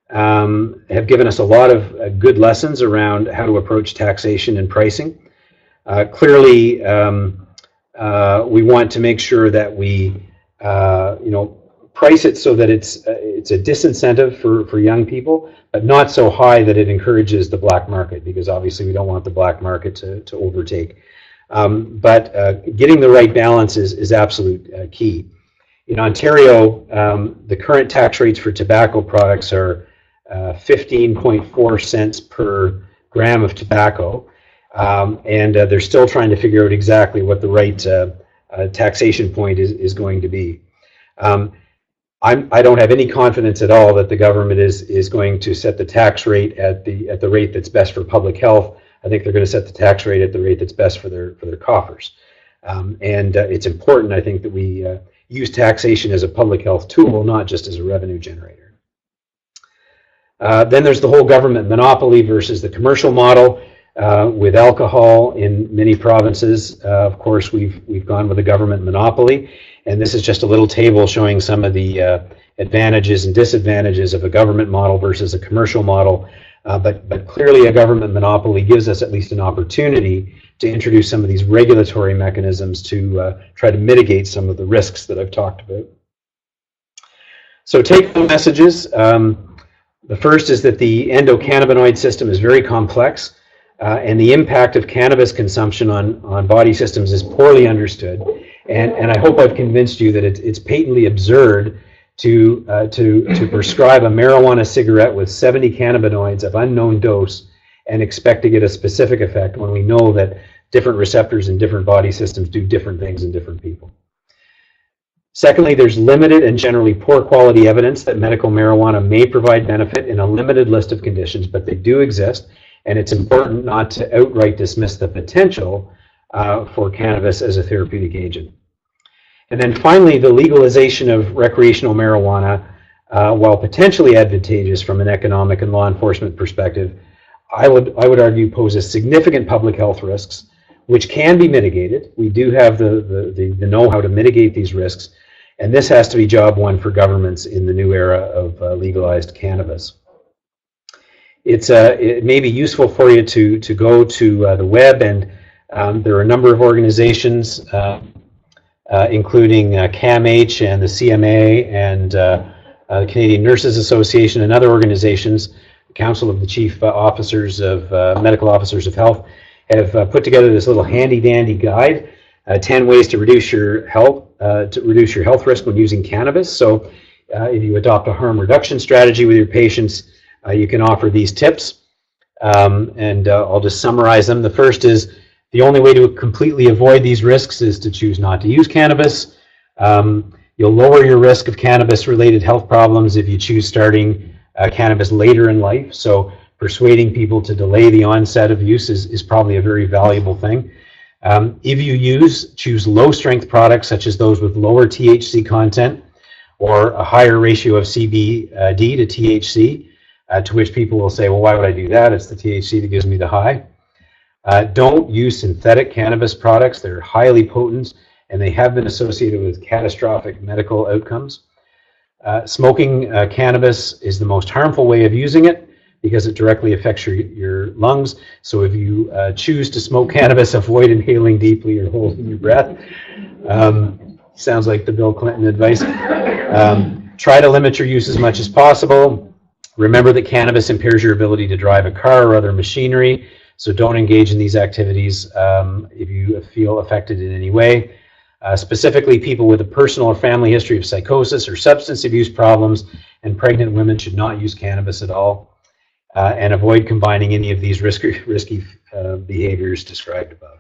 have given us a lot of good lessons around how to approach taxation and pricing. Clearly, we want to make sure that we price it so that it's a disincentive for young people, but not so high that it encourages the black market, because obviously we don't want the black market to overtake. But getting the right balance is absolute key. In Ontario, the current tax rates for tobacco products are 15.4 cents per gram of tobacco, and they're still trying to figure out exactly what the right taxation point is going to be. I don't have any confidence at all that the government is going to set the tax rate at the rate that's best for public health. I think they're going to set the tax rate at the rate that's best for their coffers. And it's important, I think, that we use taxation as a public health tool, not just as a revenue generator. Then there's the whole government monopoly versus the commercial model. With alcohol in many provinces, of course, we've gone with a government monopoly, and this is just a little table showing some of the advantages and disadvantages of a government model versus a commercial model. But clearly, a government monopoly gives us at least an opportunity to introduce some of these regulatory mechanisms to try to mitigate some of the risks that I've talked about. So take-home messages. The first is that the endocannabinoid system is very complex. and the impact of cannabis consumption on body systems is poorly understood. And I hope I've convinced you that it's patently absurd to prescribe a marijuana cigarette with 70 cannabinoids of unknown dose and expect to get a specific effect when we know that different receptors in different body systems do different things in different people. Secondly, there's limited and generally poor quality evidence that medical marijuana may provide benefit in a limited list of conditions, but they do exist, and it's important not to outright dismiss the potential for cannabis as a therapeutic agent. And then finally, the legalization of recreational marijuana, while potentially advantageous from an economic and law enforcement perspective, I would argue poses significant public health risks, which can be mitigated. We do have the know-how to mitigate these risks, and this has to be job one for governments in the new era of legalized cannabis. It may be useful for you to go to the web, and there are a number of organizations, including CAMH and the CMA and the Canadian Nurses Association and other organizations. The Council of the Chief Officers of Medical Officers of Health have put together this little handy-dandy guide, 10 ways to reduce your health risk when using cannabis. So if you adopt a harm reduction strategy with your patients, you can offer these tips, and I'll just summarize them. The first is, the only way to completely avoid these risks is to choose not to use cannabis. You'll lower your risk of cannabis-related health problems if you choose starting cannabis later in life. So persuading people to delay the onset of use is probably a very valuable thing. If you choose low-strength products, such as those with lower THC content or a higher ratio of CBD to THC, to which people will say, well, why would I do that? It's the THC that gives me the high. Don't use synthetic cannabis products. They're highly potent, and they have been associated with catastrophic medical outcomes. Smoking cannabis is the most harmful way of using it because it directly affects your lungs. So if you choose to smoke cannabis, avoid inhaling deeply or holding your breath. Sounds like the Bill Clinton advice. Try to limit your use as much as possible. Remember that cannabis impairs your ability to drive a car or other machinery, so don't engage in these activities if you feel affected in any way. Specifically, people with a personal or family history of psychosis or substance abuse problems and pregnant women should not use cannabis at all, and avoid combining any of these risky behaviors described above.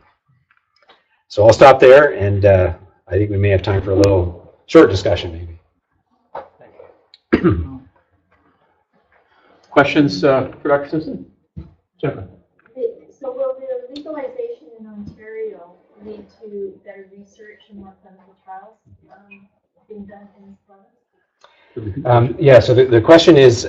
So I'll stop there, and I think we may have time for a little short discussion, maybe. Questions for Dr. Simpson? Jennifer. So will the legalization in Ontario lead to better research and more clinical trials being done in this province? Yeah, so the question is,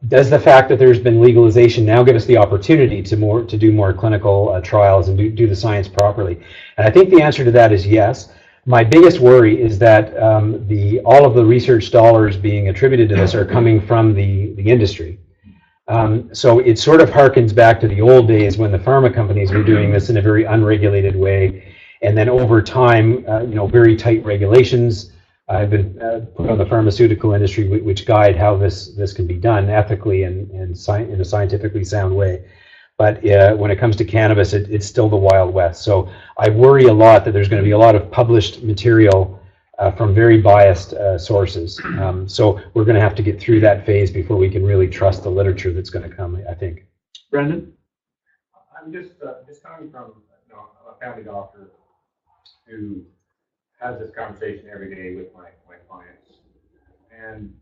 does the fact that there's been legalization now give us the opportunity to do more clinical trials and do the science properly? And I think the answer to that is yes. My biggest worry is that all of the research dollars being attributed to this are coming from the industry. So it sort of harkens back to the old days when the pharma companies were doing this in a very unregulated way, and then over time, very tight regulations have been put on the pharmaceutical industry, which guide how this can be done ethically and in a scientifically sound way. But when it comes to cannabis, it's still the Wild West. So I worry a lot that there's going to be a lot of published material from very biased sources. So we're going to have to get through that phase before we can really trust the literature that's going to come, I think. Brendan? I'm just coming from a family doctor who has this conversation every day with my clients, and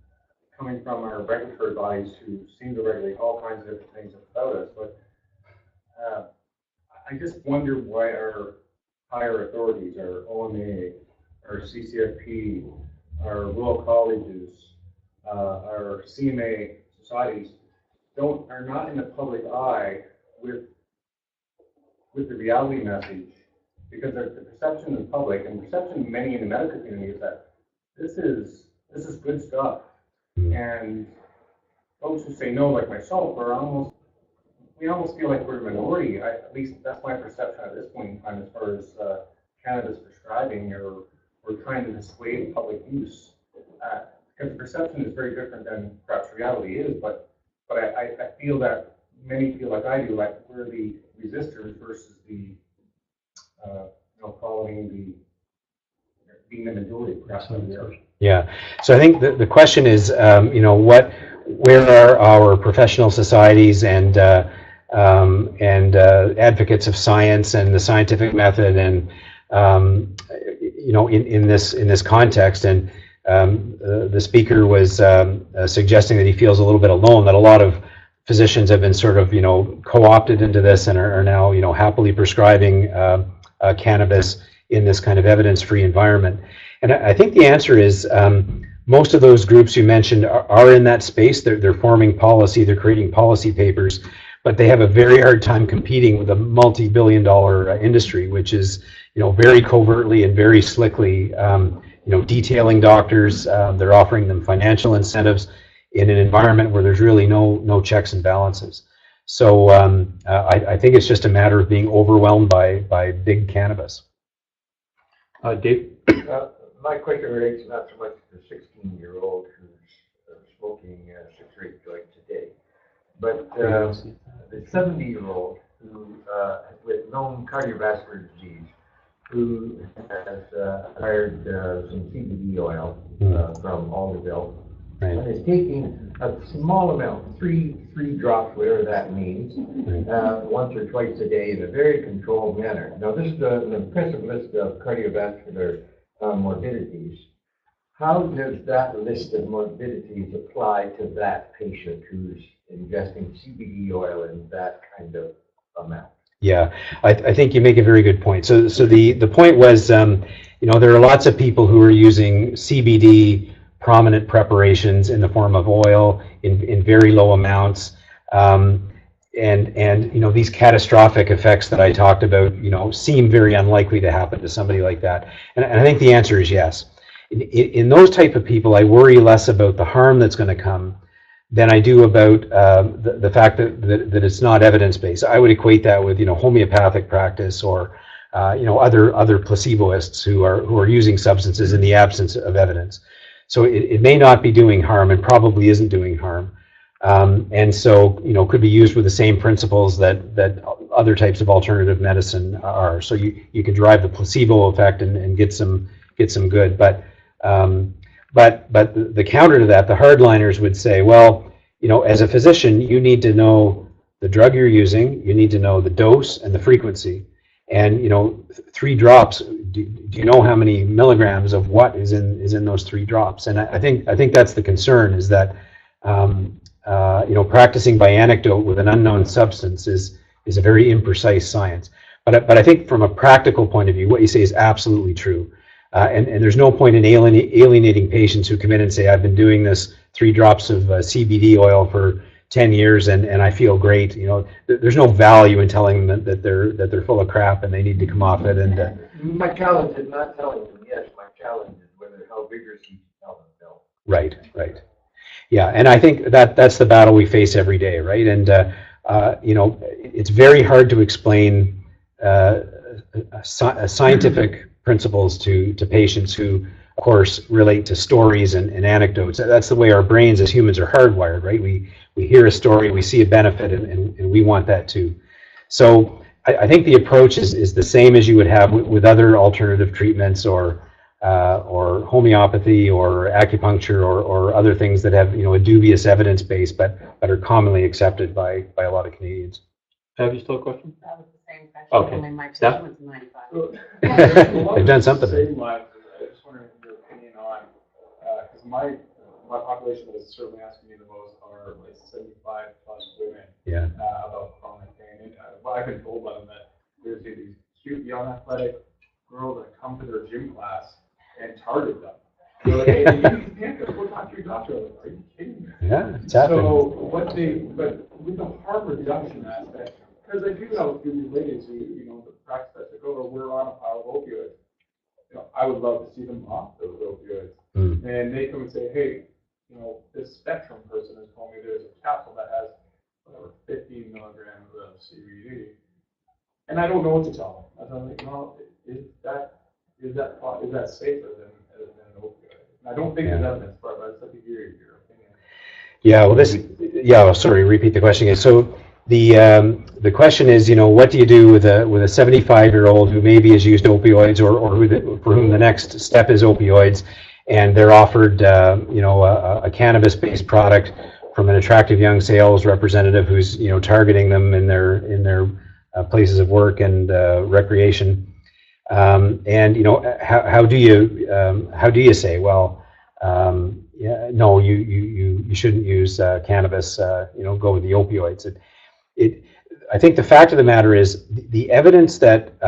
coming from our regulatory bodies who seem to regulate all kinds of different things about us. But I just wonder why our higher authorities, our OMA, our CCFP, our rural colleges, our CMA societies are not in the public eye with the reality message, because the perception in the public and perception of many in the medical community is that this is good stuff, and folks who say no, like myself, we almost feel like we're a minority. At least that's my perception at this point in time, as far as cannabis prescribing or trying to dissuade public use, because the perception is very different than perhaps reality is. But I feel that many feel like I do, like we're the resistors versus the, following being the majority, perhaps. Yeah. So I think the question is, where are our professional societies and advocates of science and the scientific method, and in this context? And the speaker was suggesting that he feels a little bit alone, that a lot of physicians have been sort of co-opted into this and are now happily prescribing cannabis in this kind of evidence-free environment. And I think the answer is most of those groups you mentioned are in that space. They're forming policy, they're creating policy papers, but they have a very hard time competing with a multi-billion-dollar industry, which is very covertly and very slickly detailing doctors. They're offering them financial incentives in an environment where there's really no checks and balances. So I think it's just a matter of being overwhelmed by big cannabis. Dave? My question relates not so much to the 16-year-old who's smoking 6 or 8 joints a day, but the 70-year-old who, with known cardiovascular disease, who has acquired some CBD oil from Alderville, Right. and is taking a small amount, three drops, whatever that means, once or twice a day in a very controlled manner. Now, this is an impressive list of cardiovascular morbidities. How does that list of morbidities apply to that patient who's ingesting CBD oil in that kind of amount? Yeah, I think you make a very good point. So the point was, there are lots of people who are using CBD prominent preparations in the form of oil in very low amounts, and these catastrophic effects that I talked about, seem very unlikely to happen to somebody like that. And I think the answer is yes. In those type of people, I worry less about the harm that's going to come than I do about the fact that it's not evidence-based. I would equate that with homeopathic practice or other placeboists who are using substances in the absence of evidence. So it may not be doing harm, and probably isn't doing harm, and so could be used with the same principles that other types of alternative medicine are. So you can drive the placebo effect and get some good, but the counter to that, the hardliners would say, well, as a physician, you need to know the drug you're using, you need to know the dose and the frequency, and 3 drops. Do you know how many milligrams of what is in those 3 drops? And I think that's the concern, is that practicing by anecdote with an unknown substance is a very imprecise science. But I think from a practical point of view, what you say is absolutely true. And there's no point in alienating patients who come in and say, I've been doing this 3 drops of CBD oil for 10 years and I feel great. There's no value in telling them that they're full of crap and they need to come off it. And my challenge is not telling them yes. My challenge is how vigorously you tell them no. Right. Yeah, and I think that's the battle we face every day, right? And it's very hard to explain scientific principles to patients who, of course, relate to stories and anecdotes. That's the way our brains as humans are hardwired, right? We hear a story, we see a benefit, and we want that too. So I think the approach is the same as you would have with other alternative treatments or homeopathy or acupuncture or other things that have a dubious evidence base, but are commonly accepted by a lot of Canadians. Have you still a question? That was the same question. Okay. Only my Steph? patient was 95. They've done something. Same lines. I just wondering your opinion on, because my population that is certainly asking me the most are like 75 plus women. Yeah. About chronic pain. And I've been told by them that there's these cute young athletic girls that come to their gym class and target them. They're like, hey, you need these pancakes, go talk to your doctor. I'm like, are you kidding me? Yeah, it's happening. So but with the harm reduction aspect, because I do know through these ladies who, the practice that took over, we're on a pile of opioids. I would love to see them off those opioids. And they come and say, hey, this Spectrum person has told me there's a capsule that has whatever 15 milligrams of CBD, and I don't know what to tell them. I'm like, no, is that safer than an opioid? And I don't think it's evidence, but I'd like to hear your opinion. Yeah, well, sorry, repeat the question again. So the question is, what do you do with a 75-year-old who maybe has used opioids, or for whom the next step is opioids, and they're offered a cannabis-based product from an attractive young sales representative who's targeting them in their places of work and recreation, and how do you say, well, no, you shouldn't use cannabis, go with the opioids. I think the fact of the matter is the evidence that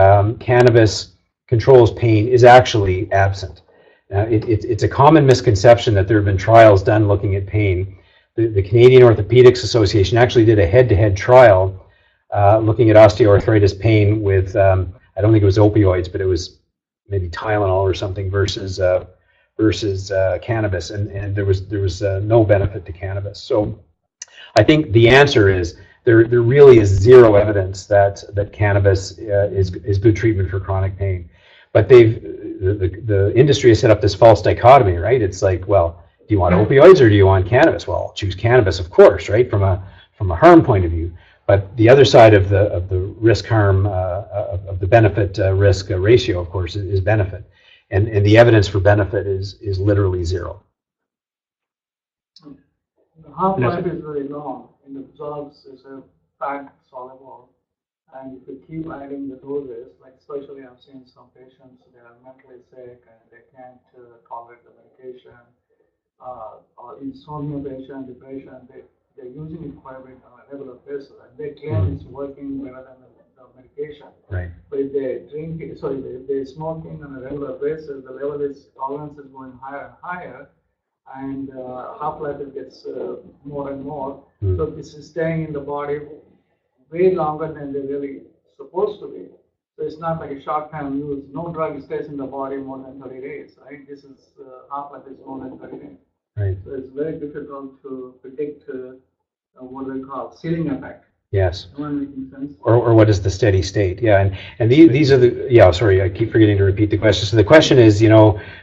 cannabis controls pain is actually absent. It's a common misconception that there have been trials done looking at pain. The Canadian Orthopedics Association actually did a head-to-head trial looking at osteoarthritis pain with, I don't think it was opioids, but it was maybe Tylenol or something versus cannabis, and there was no benefit to cannabis. So I think the answer is there really is zero evidence that cannabis is good treatment for chronic pain. But the industry has set up this false dichotomy, right? It's like, well, do you want opioids or do you want cannabis? Well, I'll choose cannabis, of course, right? From a harm point of view. But the other side of the risk harm of the benefit risk ratio, of course, is benefit, and the evidence for benefit is literally zero. The half-life is very long, and the drugs is a fat soluble. And if you keep adding the doses, like especially I've seen some patients, they are mentally sick and they can't tolerate the medication, or insomnia patient, depression, they're using it quite a bit on a regular basis, and they claim it's working better than the medication. Right. But if they're smoking on a regular basis, the level is tolerance is going higher and higher, and half-life gets more and more. So this is staying in the body way longer than they're really supposed to be. So it's not like a short-term use. No drug stays in the body more than 30 days, right? This is half-life is more than 30 days. Right. So it's very difficult to predict what we call ceiling effect. Yes. Am I making sense? Or what is the steady state? Yeah, and these are the, sorry, I keep forgetting to repeat the question. So the question is,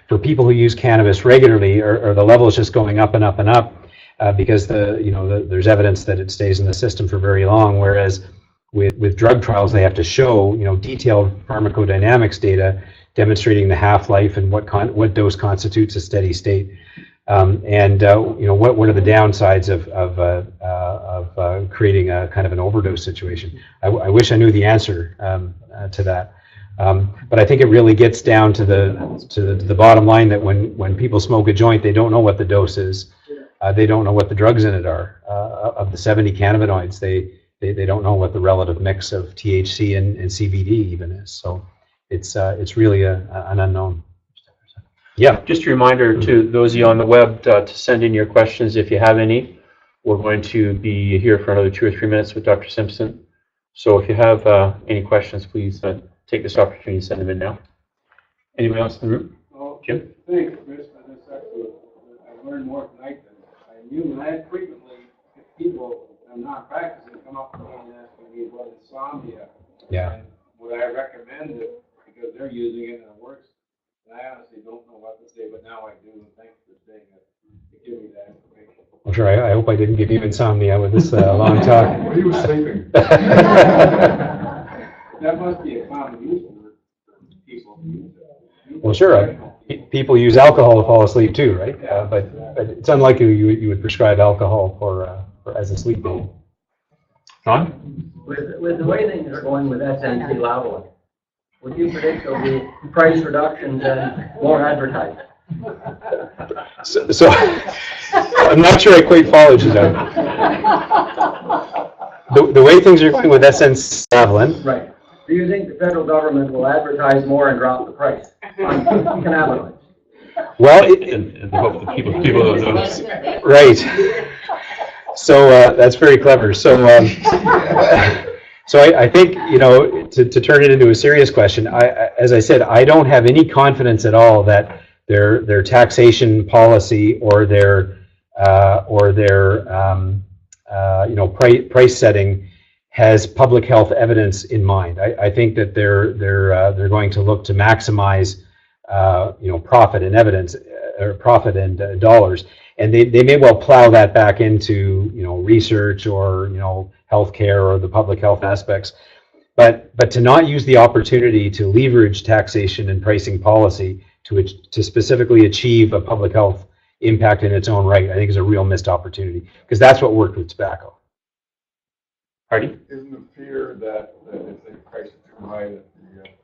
for people who use cannabis regularly, are the levels just going up and up and up because there's evidence that it stays in the system for very long, whereas with drug trials they have to show detailed pharmacodynamics data demonstrating the half-life and what dose constitutes a steady state. And what are the downsides of creating a kind of an overdose situation? I wish I knew the answer to that, but I think it really gets down to the bottom line that when people smoke a joint, they don't know what the dose is, they don't know what the drugs in it are. Of the 70 cannabinoids, they don't know what the relative mix of THC and CBD even is. So it's really an unknown. Yeah. Just a reminder to those of you on the web to send in your questions if you have any. We're going to be here for another 2 or 3 minutes with Dr. Simpson. So if you have any questions, please take this opportunity to send them in now. Anyone else in the room? Well, Jim? thanks, Chris, for this excellent. I learned more tonight than I knew. And I frequently, if people are not practicing, come up to me and ask me what insomnia. Yeah. And would I recommend it because they're using it and it works. I honestly don't know what to say, but now I do. Thanks for saying it. To give me that information. Well, sure. I hope I didn't give you insomnia with this long talk. Well, he was sleeping. That must be a common use for people. Well, sure. People use alcohol to fall asleep too, right? But it's unlikely you would prescribe alcohol for as a sleep aid. John? With the way things are going with SNC Lavalin, would you predict there'll be price reductions and more advertising? So I'm not sure I quite followed you there. The way things are going with SNC Lavalin. Right. Do you think the federal government will advertise more and drop the price on cannabinoids? Well, And hope that people don't notice. right. So that's very clever. So I think, to turn it into a serious question, as I said, I don't have any confidence at all that their taxation policy or their price setting has public health evidence in mind. I think that they're going to look to maximize profit and evidence or profit and dollars. and they may well plow that back into, research or, healthcare or the public health aspects. But to not use the opportunity to leverage taxation and pricing policy to specifically achieve a public health impact in its own right, I think is a real missed opportunity, because that's what worked with tobacco. Hardy? Isn't the fear that if they price it too high, that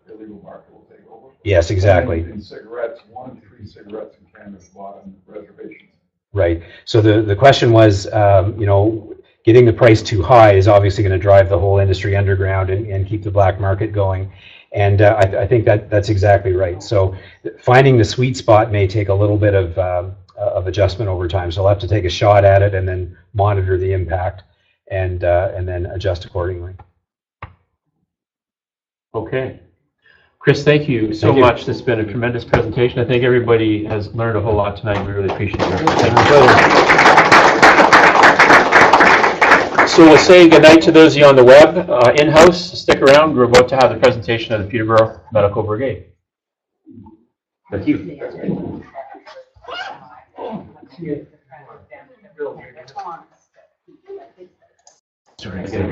the illegal market will take over? Yes, exactly. In cigarettes, 1 in 3 cigarettes in Canada is bought on reservations. Right. So the question was, getting the price too high is obviously going to drive the whole industry underground and keep the black market going. And I think that's exactly right. So finding the sweet spot may take a little bit of adjustment over time. So we'll have to take a shot at it and then monitor the impact and then adjust accordingly. Okay. Chris, thank you so much. This has been a tremendous presentation. I think everybody has learned a whole lot tonight. We really appreciate it. Thank you. So we'll say goodnight to those of you on the web. In-house, stick around. We're about to have the presentation of the Peterborough Medical Brigade. Thank you. Sorry.